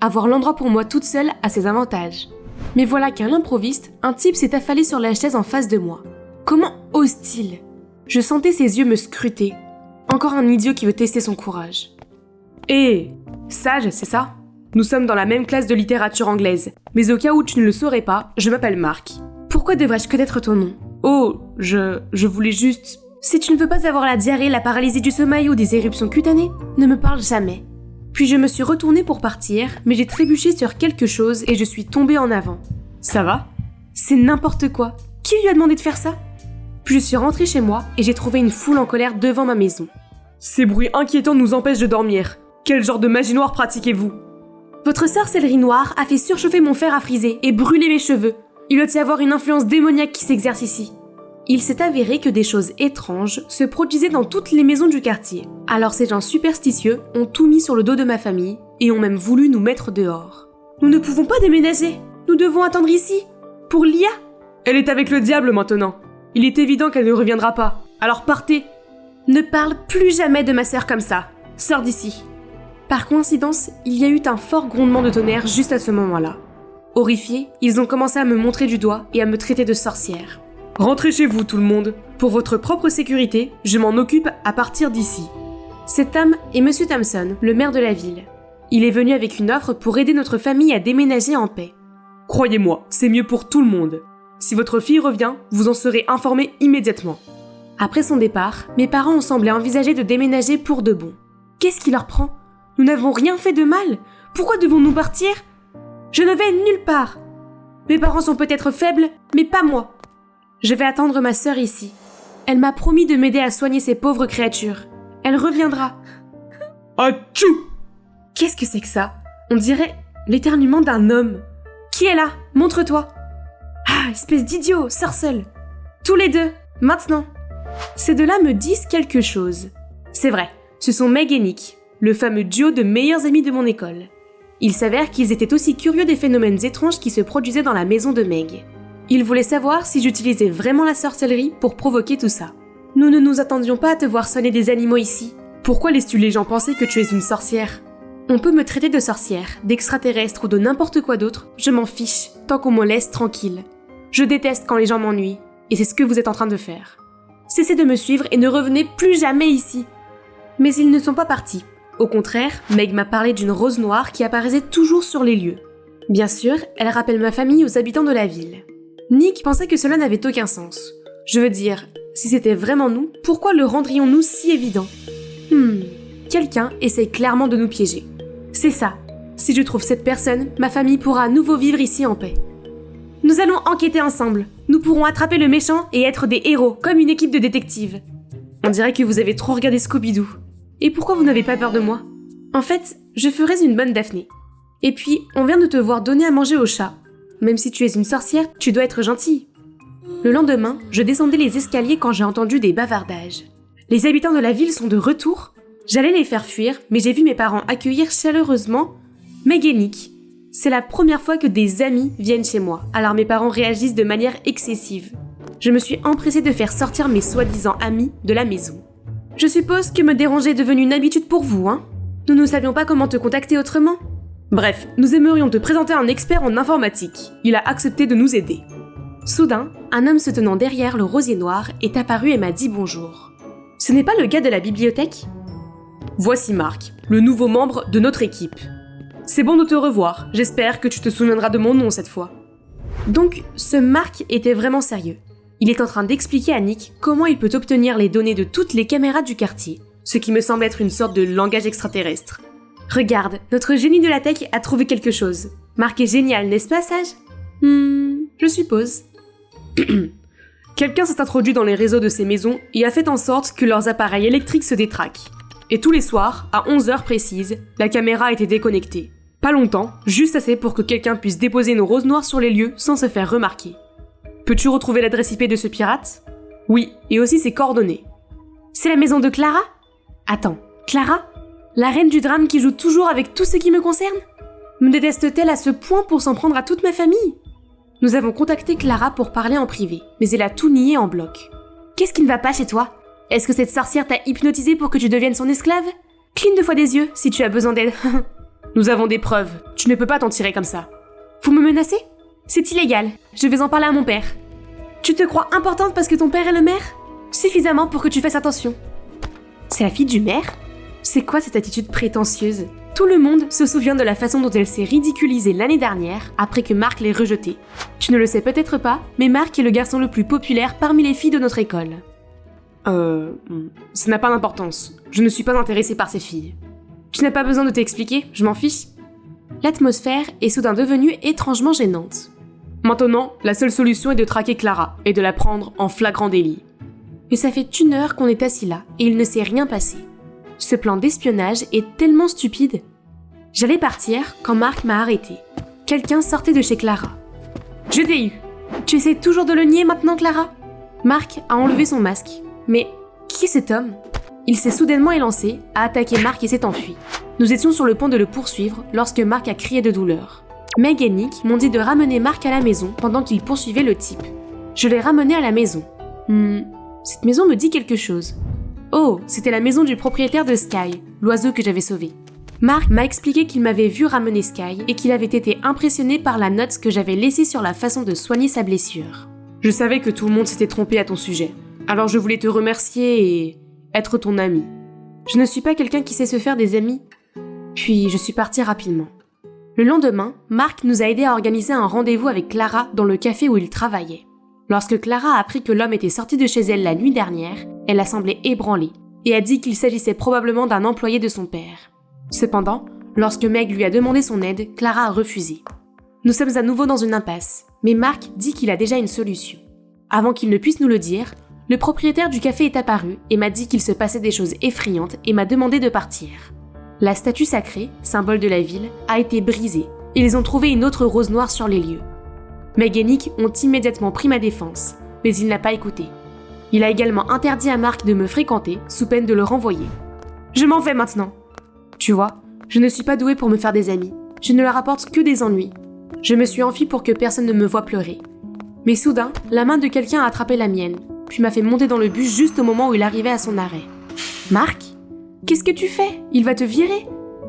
Avoir l'endroit pour moi toute seule a ses avantages. Mais voilà qu'à l'improviste, un type s'est affalé sur la chaise en face de moi. Comment ose-t-il ? Je sentais ses yeux me scruter. Encore un idiot qui veut tester son courage. Hé, Sage, c'est ça ? Nous sommes dans la même classe de littérature anglaise, mais au cas où tu ne le saurais pas, je m'appelle Marc. Pourquoi devrais-je connaître ton nom ? Oh, je voulais juste... Si tu ne veux pas avoir la diarrhée, la paralysie du sommeil ou des éruptions cutanées, ne me parle jamais. Puis je me suis retournée pour partir, mais j'ai trébuché sur quelque chose et je suis tombée en avant. Ça va ? C'est n'importe quoi. Qui lui a demandé de faire ça ? Puis je suis rentrée chez moi et j'ai trouvé une foule en colère devant ma maison. Ces bruits inquiétants nous empêchent de dormir. Quel genre de magie noire pratiquez-vous ? Votre sorcellerie noire a fait surchauffer mon fer à friser et brûler mes cheveux. Il doit y avoir une influence démoniaque qui s'exerce ici. Il s'est avéré que des choses étranges se produisaient dans toutes les maisons du quartier. Alors ces gens superstitieux ont tout mis sur le dos de ma famille et ont même voulu nous mettre dehors. Nous ne pouvons pas déménager. Nous devons attendre ici. Pour Lia ? Elle est avec le diable maintenant. Il est évident qu'elle ne reviendra pas. Alors partez. Ne parle plus jamais de ma sœur comme ça. Sors d'ici. Par coïncidence, il y a eu un fort grondement de tonnerre juste à ce moment-là. Horrifiés, ils ont commencé à me montrer du doigt et à me traiter de sorcière. Rentrez chez vous tout le monde. Pour votre propre sécurité, je m'en occupe à partir d'ici. Cet homme est Monsieur Thompson, le maire de la ville. Il est venu avec une offre pour aider notre famille à déménager en paix. Croyez-moi, c'est mieux pour tout le monde. Si votre fille revient, vous en serez informé immédiatement. Après son départ, mes parents ont semblé envisager de déménager pour de bon. Qu'est-ce qui leur prend ? Nous n'avons rien fait de mal. Pourquoi devons-nous partir ? Je ne vais nulle part. Mes parents sont peut-être faibles, mais pas moi. Je vais attendre ma sœur ici. Elle m'a promis de m'aider à soigner ces pauvres créatures. Elle reviendra. Atchou ! Qu'est-ce que c'est que ça ? On dirait l'éternuement d'un homme. Qui est là ? Montre-toi. Ah, espèce d'idiot, sors seul. Tous les deux, maintenant. Ces deux-là me disent quelque chose. C'est vrai, ce sont Meg et Nick, le fameux duo de meilleurs amis de mon école. Il s'avère qu'ils étaient aussi curieux des phénomènes étranges qui se produisaient dans la maison de Meg. Ils voulaient savoir si j'utilisais vraiment la sorcellerie pour provoquer tout ça. Nous ne nous attendions pas à te voir sonner des animaux ici. Pourquoi laisses-tu les gens penser que tu es une sorcière ? On peut me traiter de sorcière, d'extraterrestre ou de n'importe quoi d'autre, je m'en fiche, tant qu'on me laisse tranquille. Je déteste quand les gens m'ennuient, et c'est ce que vous êtes en train de faire. Cessez de me suivre et ne revenez plus jamais ici. Mais ils ne sont pas partis. Au contraire, Meg m'a parlé d'une rose noire qui apparaissait toujours sur les lieux. Bien sûr, elle rappelle ma famille aux habitants de la ville. Nick pensait que cela n'avait aucun sens. Je veux dire, si c'était vraiment nous, pourquoi le rendrions-nous si évident ? Quelqu'un essaye clairement de nous piéger. C'est ça. Si je trouve cette personne, ma famille pourra à nouveau vivre ici en paix. Nous allons enquêter ensemble. Nous pourrons attraper le méchant et être des héros, comme une équipe de détectives. On dirait que vous avez trop regardé Scooby-Doo. Et pourquoi vous n'avez pas peur de moi ? En fait, je ferais une bonne Daphné. Et puis, on vient de te voir donner à manger au chat. Même si tu es une sorcière, tu dois être gentille. Le lendemain, je descendais les escaliers quand j'ai entendu des bavardages. Les habitants de la ville sont de retour. J'allais les faire fuir, mais j'ai vu mes parents accueillir chaleureusement Meg et Nick. C'est la première fois que des amis viennent chez moi, alors mes parents réagissent de manière excessive. Je me suis empressée de faire sortir mes soi-disant amis de la maison. Je suppose que me déranger est devenu une habitude pour vous, hein ? Nous ne savions pas comment te contacter autrement. Bref, nous aimerions te présenter un expert en informatique. Il a accepté de nous aider. Soudain, un homme se tenant derrière le rosier noir est apparu et m'a dit bonjour. Ce n'est pas le gars de la bibliothèque ? Voici Marc, le nouveau membre de notre équipe. C'est bon de te revoir, j'espère que tu te souviendras de mon nom cette fois. Donc, ce Marc était vraiment sérieux. Il est en train d'expliquer à Nick comment il peut obtenir les données de toutes les caméras du quartier, ce qui me semble être une sorte de langage extraterrestre. Regarde, notre génie de la tech a trouvé quelque chose. Marc est génial, n'est-ce pas, Sage ? Je suppose. Quelqu'un s'est introduit dans les réseaux de ces maisons et a fait en sorte que leurs appareils électriques se détraquent. Et tous les soirs, à 11h précises, la caméra a été déconnectée. Pas longtemps, juste assez pour que quelqu'un puisse déposer nos roses noires sur les lieux sans se faire remarquer. Peux-tu retrouver l'adresse IP de ce pirate ? Oui, et aussi ses coordonnées. C'est la maison de Clara ? Attends, Clara ? La reine du drame qui joue toujours avec tout ce qui me concerne ? Me déteste-t-elle à ce point pour s'en prendre à toute ma famille ? Nous avons contacté Clara pour parler en privé, mais elle a tout nié en bloc. Qu'est-ce qui ne va pas chez toi ? Est-ce que cette sorcière t'a hypnotisé pour que tu deviennes son esclave ? Cligne 2 fois des yeux si tu as besoin d'aide. Nous avons des preuves, tu ne peux pas t'en tirer comme ça. Vous me menacez ? C'est illégal, je vais en parler à mon père. Tu te crois importante parce que ton père est le maire ? Suffisamment pour que tu fasses attention. C'est la fille du maire ? C'est quoi cette attitude prétentieuse ? Tout le monde se souvient de la façon dont elle s'est ridiculisée l'année dernière après que Marc l'ait rejetée. Tu ne le sais peut-être pas, mais Marc est le garçon le plus populaire parmi les filles de notre école. Ça n'a pas d'importance. Je ne suis pas intéressée par ces filles. Tu n'as pas besoin de t'expliquer, je m'en fiche. L'atmosphère est soudain devenue étrangement gênante. Maintenant, la seule solution est de traquer Clara et de la prendre en flagrant délit. Mais ça fait 1 heure qu'on est assis là et il ne s'est rien passé. Ce plan d'espionnage est tellement stupide. J'allais partir quand Marc m'a arrêté. Quelqu'un sortait de chez Clara. Je t'ai eu. Tu essaies toujours de le nier maintenant, Clara ? Marc a enlevé son masque. Mais qui est cet homme ? Il s'est soudainement élancé, a attaqué Marc et s'est enfui. Nous étions sur le point de le poursuivre lorsque Marc a crié de douleur. Meg et Nick m'ont dit de ramener Marc à la maison pendant qu'il poursuivait le type. Je l'ai ramené à la maison. Cette maison me dit quelque chose. Oh, c'était la maison du propriétaire de Sky, l'oiseau que j'avais sauvé. Marc m'a expliqué qu'il m'avait vu ramener Sky et qu'il avait été impressionné par la note que j'avais laissée sur la façon de soigner sa blessure. Je savais que tout le monde s'était trompé à ton sujet. Alors je voulais te remercier et être ton ami. Je ne suis pas quelqu'un qui sait se faire des amis. Puis je suis partie rapidement. Le lendemain, Marc nous a aidés à organiser un rendez-vous avec Clara dans le café où il travaillait. Lorsque Clara a appris que l'homme était sorti de chez elle la nuit dernière, elle a semblé ébranlée et a dit qu'il s'agissait probablement d'un employé de son père. Cependant, lorsque Meg lui a demandé son aide, Clara a refusé. Nous sommes à nouveau dans une impasse, mais Marc dit qu'il a déjà une solution. Avant qu'il ne puisse nous le dire, le propriétaire du café est apparu et m'a dit qu'il se passait des choses effrayantes et m'a demandé de partir. La statue sacrée, symbole de la ville, a été brisée et ils ont trouvé une autre rose noire sur les lieux. Meg et Nick ont immédiatement pris ma défense, mais il n'a pas écouté. Il a également interdit à Marc de me fréquenter sous peine de le renvoyer. Je m'en vais maintenant. Tu vois, je ne suis pas douée pour me faire des amis. je ne leur apporte que des ennuis. Je me suis enfuie pour que personne ne me voie pleurer. Mais soudain, la main de quelqu'un a attrapé la mienne, puis m'a fait monter dans le bus juste au moment où il arrivait à son arrêt. « Marc ? Qu'est-ce que tu fais ? Il va te virer ?»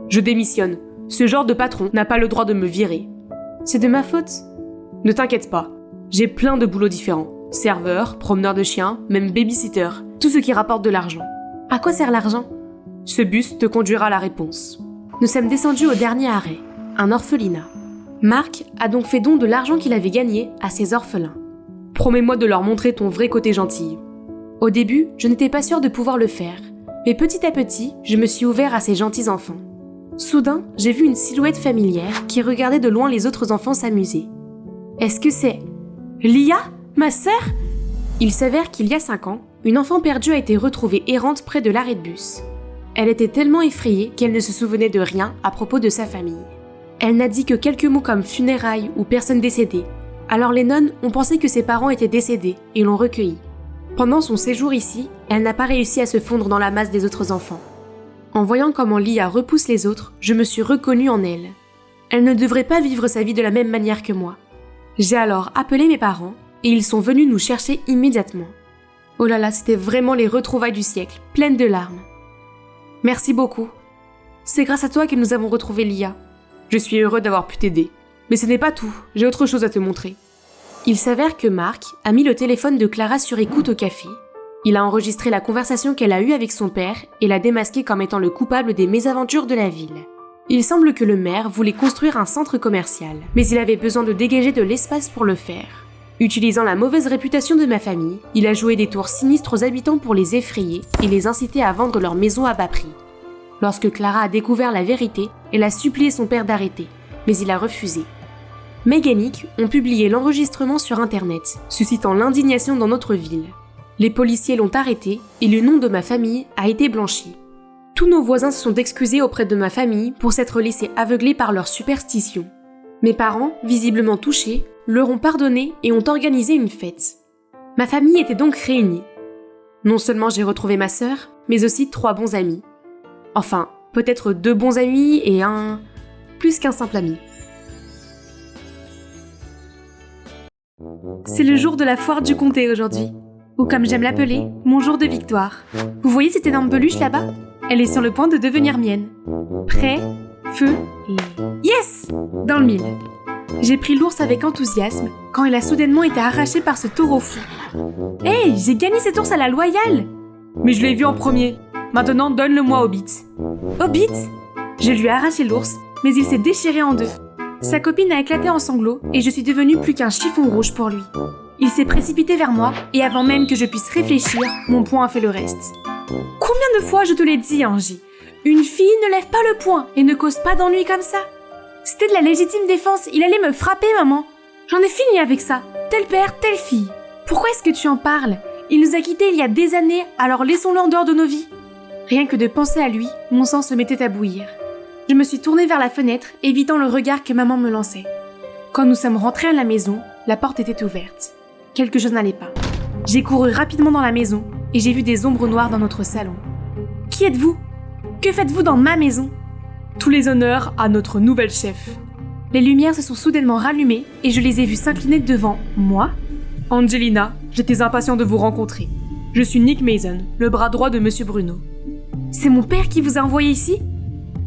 Je démissionne. Ce genre de patron n'a pas le droit de me virer. C'est de ma faute ? Ne t'inquiète pas. J'ai plein de boulots différents. Serveur, promeneur de chiens, même babysitter. Tout ce qui rapporte de l'argent. À quoi sert l'argent ? Ce bus te conduira à la réponse. Nous sommes descendus au dernier arrêt, un orphelinat. Marc a donc fait don de l'argent qu'il avait gagné à ses orphelins. Promets-moi de leur montrer ton vrai côté gentil. Au début, je n'étais pas sûre de pouvoir le faire, mais petit à petit, je me suis ouvert à ces gentils enfants. Soudain, j'ai vu une silhouette familière qui regardait de loin les autres enfants s'amuser. Est-ce que c'est Lia, ma sœur ? Il s'avère qu'il y a 5 ans, une enfant perdue a été retrouvée errante près de l'arrêt de bus. Elle était tellement effrayée qu'elle ne se souvenait de rien à propos de sa famille. Elle n'a dit que quelques mots comme funérailles ou personne décédée. Alors les nonnes ont pensé que ses parents étaient décédés et l'ont recueillie. Pendant son séjour ici, elle n'a pas réussi à se fondre dans la masse des autres enfants. En voyant comment Lia repousse les autres, je me suis reconnue en elle. Elle ne devrait pas vivre sa vie de la même manière que moi. J'ai alors appelé mes parents et ils sont venus nous chercher immédiatement. Oh là là, c'était vraiment les retrouvailles du siècle, pleines de larmes. Merci beaucoup. C'est grâce à toi que nous avons retrouvé Lia. Je suis heureux d'avoir pu t'aider. Mais ce n'est pas tout, j'ai autre chose à te montrer. Il s'avère que Marc a mis le téléphone de Clara sur écoute au café. Il a enregistré la conversation qu'elle a eue avec son père et l'a démasqué comme étant le coupable des mésaventures de la ville. Il semble que le maire voulait construire un centre commercial, mais il avait besoin de dégager de l'espace pour le faire. Utilisant la mauvaise réputation de ma famille, il a joué des tours sinistres aux habitants pour les effrayer et les inciter à vendre leur maison à bas prix. Lorsque Clara a découvert la vérité, elle a supplié son père d'arrêter, mais il a refusé. Meg et Nick ont publié l'enregistrement sur internet, suscitant l'indignation dans notre ville. Les policiers l'ont arrêté et le nom de ma famille a été blanchi. Tous nos voisins se sont excusés auprès de ma famille pour s'être laissés aveugler par leur superstition. Mes parents, visiblement touchés, leur ont pardonné et ont organisé une fête. Ma famille était donc réunie. Non seulement j'ai retrouvé ma sœur, mais aussi 3 bons amis. Enfin, peut-être 2 bons amis et plus qu'un simple ami. C'est le jour de la foire du comté aujourd'hui. Ou comme j'aime l'appeler, mon jour de victoire. Vous voyez cette énorme peluche là-bas ? Elle est sur le point de devenir mienne. Prêt, feu et... Yes ! Dans le mille. J'ai pris l'ours avec enthousiasme quand il a soudainement été arraché par ce taureau fou. Hey, j'ai gagné cet ours à la loyale ! Mais je l'ai vu en premier. Maintenant, donne-le-moi Hobbit. Hobbit ? Je lui ai arraché l'ours, mais il s'est déchiré en 2. Sa copine a éclaté en sanglots et je suis devenue plus qu'un chiffon rouge pour lui. Il s'est précipité vers moi et avant même que je puisse réfléchir, mon poing a fait le reste. Combien de fois je te l'ai dit, Angie ? Une fille ne lève pas le poing et ne cause pas d'ennui comme ça. C'était de la légitime défense, il allait me frapper, maman. J'en ai fini avec ça. Tel père, telle fille. Pourquoi est-ce que tu en parles ? Il nous a quittés il y a des années, alors laissons-le en dehors de nos vies. Rien que de penser à lui, mon sang se mettait à bouillir. Je me suis tournée vers la fenêtre, évitant le regard que maman me lançait. Quand nous sommes rentrés à la maison, la porte était ouverte. Quelque chose n'allait pas. J'ai couru rapidement dans la maison et j'ai vu des ombres noires dans notre salon. Qui êtes-vous ? Que faites-vous dans ma maison ? Tous les honneurs à notre nouvelle chef. Les lumières se sont soudainement rallumées et je les ai vues s'incliner devant moi. Angelina, j'étais impatient de vous rencontrer. Je suis Nick Mason, le bras droit de Monsieur Bruno. C'est mon père qui vous a envoyé ici ?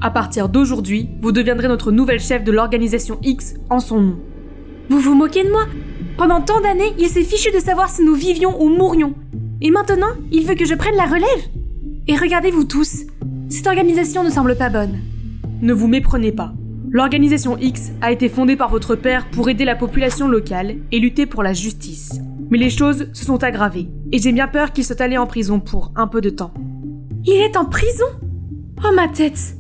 À partir d'aujourd'hui, vous deviendrez notre nouvelle chef de l'organisation X en son nom. Vous vous moquez de moi ? Pendant tant d'années, il s'est fichu de savoir si nous vivions ou mourions. Et maintenant, il veut que je prenne la relève ? Et regardez-vous tous, cette organisation ne semble pas bonne. Ne vous méprenez pas. L'organisation X a été fondée par votre père pour aider la population locale et lutter pour la justice. Mais les choses se sont aggravées et j'ai bien peur qu'il soit allé en prison pour un peu de temps. Il est en prison ? Oh ma tête !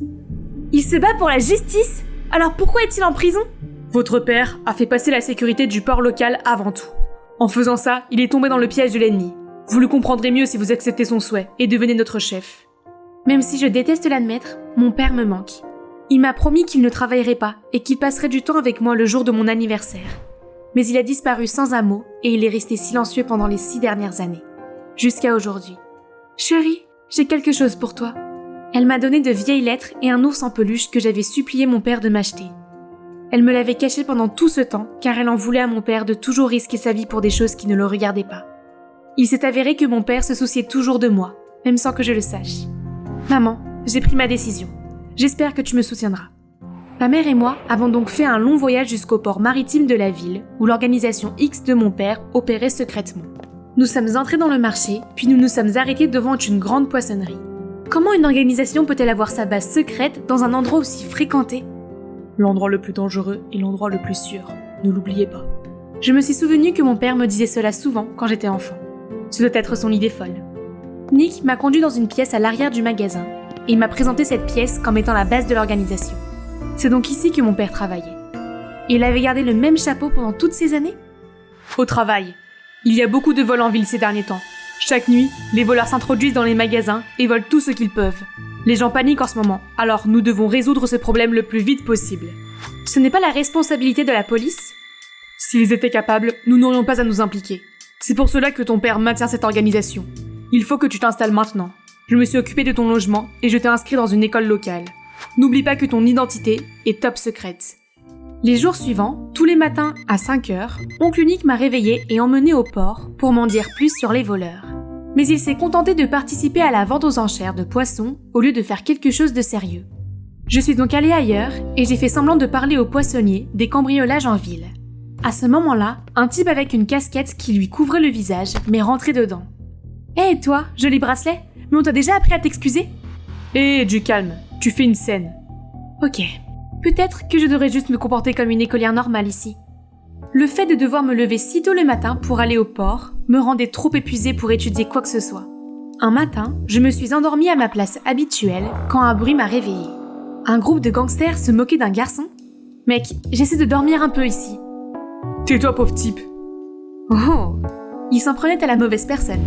Il se bat pour la justice ? Alors pourquoi est-il en prison ? Votre père a fait passer la sécurité du port local avant tout. En faisant ça, il est tombé dans le piège de l'ennemi. Vous le comprendrez mieux si vous acceptez son souhait et devenez notre chef. Même si je déteste l'admettre, mon père me manque. Il m'a promis qu'il ne travaillerait pas et qu'il passerait du temps avec moi le jour de mon anniversaire. Mais il a disparu sans un mot et il est resté silencieux pendant les 6 dernières années. Jusqu'à aujourd'hui. Chérie, j'ai quelque chose pour toi. Elle m'a donné de vieilles lettres et un ours en peluche que j'avais supplié mon père de m'acheter. Elle me l'avait caché pendant tout ce temps, car elle en voulait à mon père de toujours risquer sa vie pour des choses qui ne le regardaient pas. Il s'est avéré que mon père se souciait toujours de moi, même sans que je le sache. Maman, j'ai pris ma décision. J'espère que tu me soutiendras. Ma mère et moi avons donc fait un long voyage jusqu'au port maritime de la ville, où l'organisation X de mon père opérait secrètement. Nous sommes entrés dans le marché, puis nous nous sommes arrêtés devant une grande poissonnerie. Comment une organisation peut-elle avoir sa base secrète dans un endroit aussi fréquenté ? L'endroit le plus dangereux est l'endroit le plus sûr. Ne l'oubliez pas. Je me suis souvenu que mon père me disait cela souvent quand j'étais enfant. Ce doit être son idée folle. Nick m'a conduit dans une pièce à l'arrière du magasin et il m'a présenté cette pièce comme étant la base de l'organisation. C'est donc ici que mon père travaillait. Et il avait gardé le même chapeau pendant toutes ces années ? Au travail. Il y a beaucoup de vols en ville ces derniers temps. Chaque nuit, les voleurs s'introduisent dans les magasins et volent tout ce qu'ils peuvent. Les gens paniquent en ce moment, alors nous devons résoudre ce problème le plus vite possible. Ce n'est pas la responsabilité de la police ? S'ils étaient capables, nous n'aurions pas à nous impliquer. C'est pour cela que ton père maintient cette organisation. Il faut que tu t'installes maintenant. Je me suis occupée de ton logement et je t'ai inscrit dans une école locale. N'oublie pas que ton identité est top secrète. Les jours suivants, tous les matins à 5h, oncle Nick m'a réveillée et emmenée au port pour m'en dire plus sur les voleurs. Mais il s'est contenté de participer à la vente aux enchères de poissons au lieu de faire quelque chose de sérieux. Je suis donc allée ailleurs et j'ai fait semblant de parler aux poissonniers des cambriolages en ville. À ce moment-là, un type avec une casquette qui lui couvrait le visage m'est rentré dedans. « Hé toi, joli bracelet, mais on t'a déjà appris à t'excuser ?» Du calme, tu fais une scène. Ok, peut-être que je devrais juste me comporter comme une écolière normale ici. Le fait de devoir me lever si tôt le matin pour aller au port me rendait trop épuisée pour étudier quoi que ce soit. Un matin, je me suis endormie à ma place habituelle quand un bruit m'a réveillée. Un groupe de gangsters se moquait d'un garçon ? Mec, j'essaie de dormir un peu ici. Tais-toi, pauvre type. Oh, il s'en prenait à la mauvaise personne.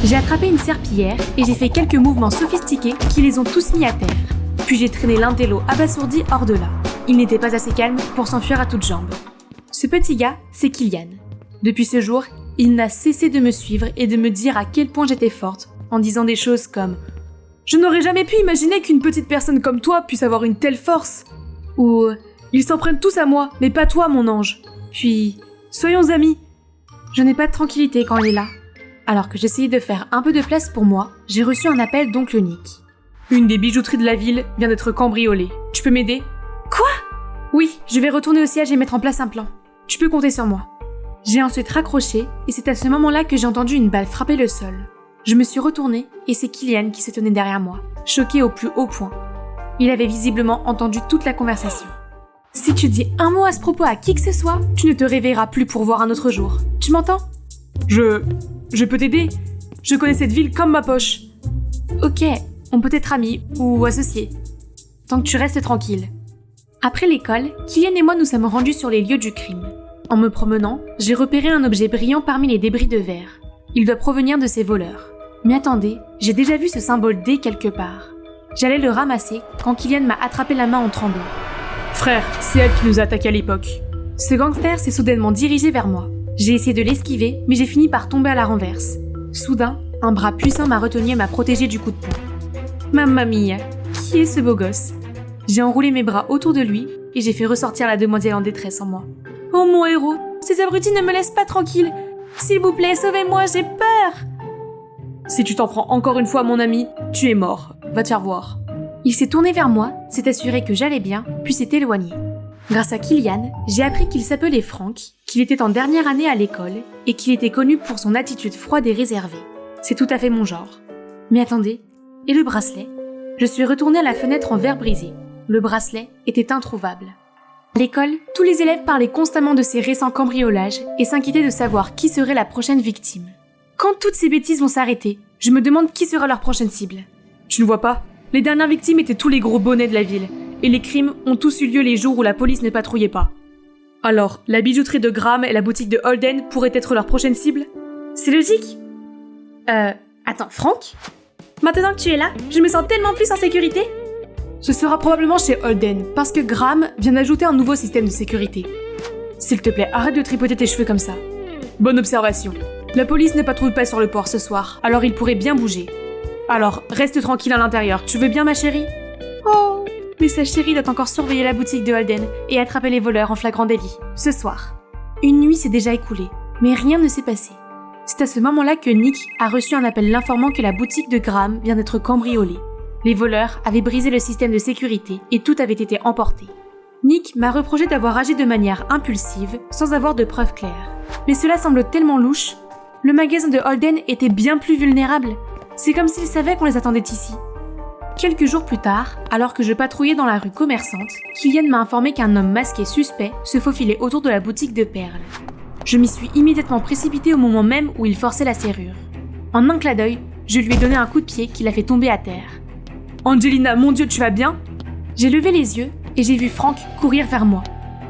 J'ai attrapé une serpillière et j'ai fait quelques mouvements sophistiqués qui les ont tous mis à terre. Puis j'ai traîné l'un des lots abasourdi hors de là. Il n'était pas assez calme pour s'enfuir à toutes jambes. Ce petit gars, c'est Kylian. Depuis ce jour, il n'a cessé de me suivre et de me dire à quel point j'étais forte, en disant des choses comme « Je n'aurais jamais pu imaginer qu'une petite personne comme toi puisse avoir une telle force !» ou « Ils s'en prennent tous à moi, mais pas toi, mon ange !» Puis « Soyons amis !» Je n'ai pas de tranquillité quand il est là. Alors que j'essayais de faire un peu de place pour moi, j'ai reçu un appel d'oncle Nick. Une des bijouteries de la ville vient d'être cambriolée. Tu peux m'aider ? Quoi ? Oui, je vais retourner au siège et mettre en place un plan. Tu peux compter sur moi. J'ai ensuite raccroché et c'est à ce moment-là que j'ai entendu une balle frapper le sol. Je me suis retournée et c'est Kylian qui se tenait derrière moi, choqué au plus haut point. Il avait visiblement entendu toute la conversation. Si tu dis un mot à ce propos à qui que ce soit, tu ne te réveilleras plus pour voir un autre jour. Tu m'entends ? Je peux t'aider. Je connais cette ville comme ma poche. Ok, on peut être amis ou associés. Tant que tu restes tranquille. Après l'école, Kylian et moi nous sommes rendus sur les lieux du crime. En me promenant, j'ai repéré un objet brillant parmi les débris de verre. Il doit provenir de ces voleurs. Mais attendez, j'ai déjà vu ce symbole D quelque part. J'allais le ramasser quand Kylian m'a attrapé la main en tremblant. Frère, c'est elle qui nous a attaqués à l'époque. Ce gangster s'est soudainement dirigé vers moi. J'ai essayé de l'esquiver, mais j'ai fini par tomber à la renverse. Soudain, un bras puissant m'a retenu et m'a protégé du coup de poing. Mamma mia, qui est ce beau gosse ? J'ai enroulé mes bras autour de lui et j'ai fait ressortir la demoiselle en détresse en moi. Oh mon héros, ces abrutis ne me laissent pas tranquille. S'il vous plaît, sauvez-moi, j'ai peur. Si tu t'en prends encore une fois à mon ami, tu es mort. Va te faire voir. Il s'est tourné vers moi, s'est assuré que j'allais bien, puis s'est éloigné. Grâce à Kylian, j'ai appris qu'il s'appelait Frank, qu'il était en dernière année à l'école et qu'il était connu pour son attitude froide et réservée. C'est tout à fait mon genre. Mais attendez, et le bracelet ? Je suis retournée à la fenêtre en verre brisé. Le bracelet était introuvable. À l'école, tous les élèves parlaient constamment de ces récents cambriolages et s'inquiétaient de savoir qui serait la prochaine victime. Quand toutes ces bêtises vont s'arrêter, je me demande qui sera leur prochaine cible. Tu ne vois pas ? Les dernières victimes étaient tous les gros bonnets de la ville, et les crimes ont tous eu lieu les jours où la police ne patrouillait pas. Alors, la bijouterie de Graham et la boutique de Holden pourraient être leur prochaine cible ? C'est logique. Attends, Frank ? Maintenant que tu es là, je me sens tellement plus en sécurité. Ce sera probablement chez Holden, parce que Graham vient d'ajouter un nouveau système de sécurité. S'il te plaît, arrête de tripoter tes cheveux comme ça. Bonne observation. La police ne patrouille pas sur le port ce soir, alors il pourrait bien bouger. Alors, reste tranquille à l'intérieur. Tu veux bien, ma chérie ? Oh, Mais sa chérie doit encore surveiller la boutique de Holden et attraper les voleurs en flagrant délit, ce soir. Une nuit s'est déjà écoulée, mais rien ne s'est passé. C'est à ce moment-là que Nick a reçu un appel l'informant que la boutique de Graham vient d'être cambriolée. Les voleurs avaient brisé le système de sécurité et tout avait été emporté. Nick m'a reproché d'avoir agi de manière impulsive, sans avoir de preuves claires. Mais cela semble tellement louche. Le magasin de Holden était bien plus vulnérable. C'est comme s'il savait qu'on les attendait ici. Quelques jours plus tard, alors que je patrouillais dans la rue commerçante, Killian m'a informé qu'un homme masqué suspect se faufilait autour de la boutique de perles. Je m'y suis immédiatement précipitée au moment même où il forçait la serrure. En un clin d'œil, je lui ai donné un coup de pied qui l'a fait tomber à terre. « Angelina, mon Dieu, tu vas bien ?» J'ai levé les yeux et j'ai vu Frank courir vers moi.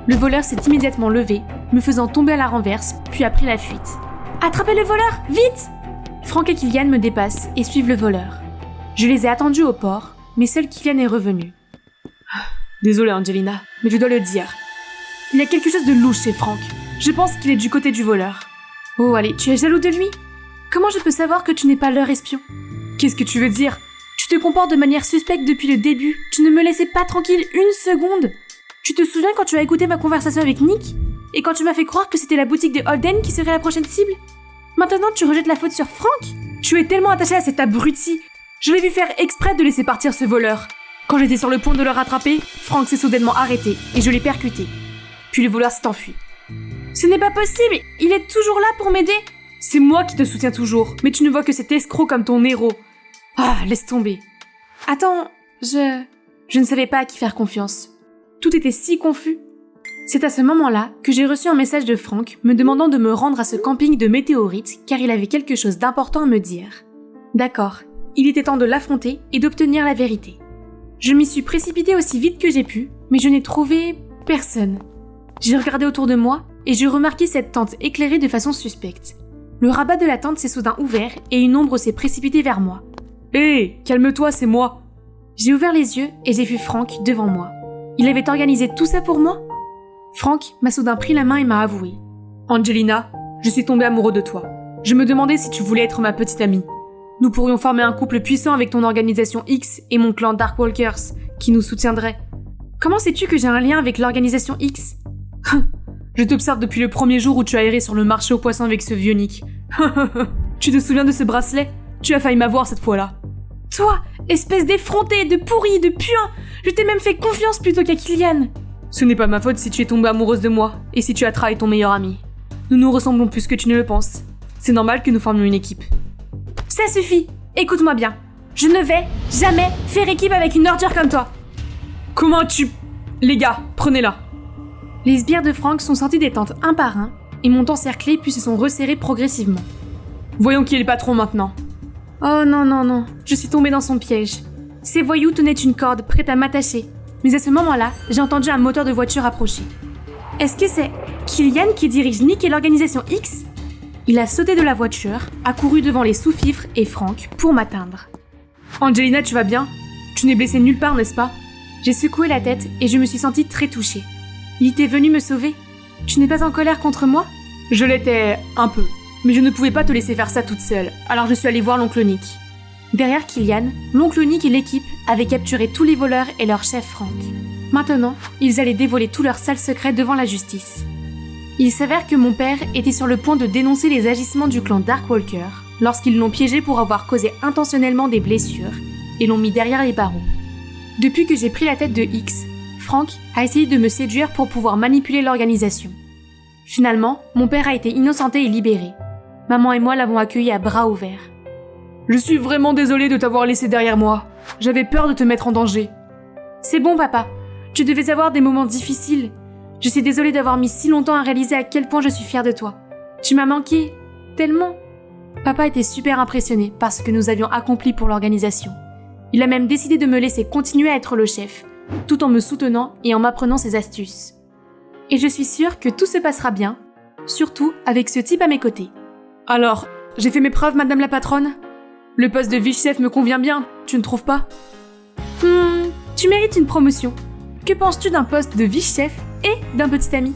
Le voleur s'est immédiatement levé, me faisant tomber à la renverse, puis a pris la fuite. « Attrapez le voleur, vite !» Frank et Killian me dépassent et suivent le voleur. Je les ai attendus au port, mais seul Killian est revenu. « Désolé Angelina, mais je dois le dire. Il y a quelque chose de louche chez Frank. Je pense qu'il est du côté du voleur. » « Oh allez, tu es jaloux de lui ? Comment je peux savoir que tu n'es pas leur espion ? Qu'est-ce que tu veux dire ? Tu te comportes de manière suspecte depuis le début. Tu ne me laissais pas tranquille une seconde. Tu te souviens quand tu as écouté ma conversation avec Nick ? Et quand tu m'as fait croire que c'était la boutique de Holden qui serait la prochaine cible ? Maintenant tu rejettes la faute sur Frank ? Tu es tellement attaché à cet abruti. Je l'ai vu faire exprès de laisser partir ce voleur. Quand j'étais sur le point de le rattraper, Frank s'est soudainement arrêté et je l'ai percuté. Puis le voleur s'est enfui. Ce n'est pas possible, il est toujours là pour m'aider. C'est moi qui te soutiens toujours, mais tu ne vois que cet escroc comme ton héros. Ah, laisse tomber. Attends, je ne savais pas à qui faire confiance. Tout était si confus. C'est à ce moment-là que j'ai reçu un message de Frank me demandant de me rendre à ce camping de météorites car il avait quelque chose d'important à me dire. D'accord, il était temps de l'affronter et d'obtenir la vérité. Je m'y suis précipitée aussi vite que j'ai pu, mais je n'ai trouvé personne. J'ai regardé autour de moi et j'ai remarqué cette tente éclairée de façon suspecte. Le rabat de la tente s'est soudain ouvert et une ombre s'est précipitée vers moi. Hé, calme-toi, c'est moi. J'ai ouvert les yeux et j'ai vu Frank devant moi. Il avait organisé tout ça pour moi ? Frank m'a soudain pris la main et m'a avoué. Angelina, je suis tombé amoureux de toi. Je me demandais si tu voulais être ma petite amie. Nous pourrions former un couple puissant avec ton organisation X et mon clan Darkwalkers, qui nous soutiendrait. Comment sais-tu que j'ai un lien avec l'organisation X ? Je t'observe depuis le premier jour où tu as erré sur le marché aux poissons avec ce vieux Nick. Tu te souviens de ce bracelet ? Tu as failli m'avoir cette fois-là. Toi, espèce d'effronté, de pourri, de puant, je t'ai même fait confiance plutôt qu'à Killian. Ce n'est pas ma faute si tu es tombée amoureuse de moi et si tu as trahi ton meilleur ami. Nous nous ressemblons plus que tu ne le penses. C'est normal que nous formions une équipe. Ça suffit, écoute-moi bien. Je ne vais jamais faire équipe avec une ordure comme toi. Comment tu... Les gars, prenez-la. Les sbires de Frank sont sortis des tentes un par un et m'ont encerclé puis se sont resserrés progressivement. Voyons qui est le patron maintenant. Oh non, non, non, je suis tombée dans son piège. Ces voyous tenaient une corde prête à m'attacher, mais à ce moment-là, j'ai entendu un moteur de voiture approcher. Est-ce que c'est Killian qui dirige Nick et l'organisation X ? Il a sauté de la voiture, a couru devant les sous-fifres et Frank pour m'atteindre. Angelina, tu vas bien ? Tu n'es blessée nulle part, n'est-ce pas ? J'ai secoué la tête et je me suis sentie très touchée. Il était venu me sauver. Tu n'es pas en colère contre moi ? Je l'étais un peu. Mais je ne pouvais pas te laisser faire ça toute seule, alors je suis allée voir l'oncle Nick. Derrière Killian, l'oncle Nick et l'équipe avaient capturé tous les voleurs et leur chef Frank. Maintenant, ils allaient dévoiler tous leurs sales secrets devant la justice. Il s'avère que mon père était sur le point de dénoncer les agissements du clan Darkwalker lorsqu'ils l'ont piégé pour avoir causé intentionnellement des blessures et l'ont mis derrière les barreaux. Depuis que j'ai pris la tête de X, Frank a essayé de me séduire pour pouvoir manipuler l'organisation. Finalement, mon père a été innocenté et libéré. Maman et moi l'avons accueilli à bras ouverts. Je suis vraiment désolée de t'avoir laissé derrière moi. J'avais peur de te mettre en danger. C'est bon, papa. Tu devais avoir des moments difficiles. Je suis désolée d'avoir mis si longtemps à réaliser à quel point je suis fière de toi. Tu m'as manqué. Tellement. Papa était super impressionné par ce que nous avions accompli pour l'organisation. Il a même décidé de me laisser continuer à être le chef, tout en me soutenant et en m'apprenant ses astuces. Et je suis sûre que tout se passera bien, surtout avec ce type à mes côtés. Alors, j'ai fait mes preuves, madame la patronne ? Le poste de vice-chef me convient bien, tu ne trouves pas ? Tu mérites une promotion. Que penses-tu d'un poste de vice-chef et d'un petit ami ?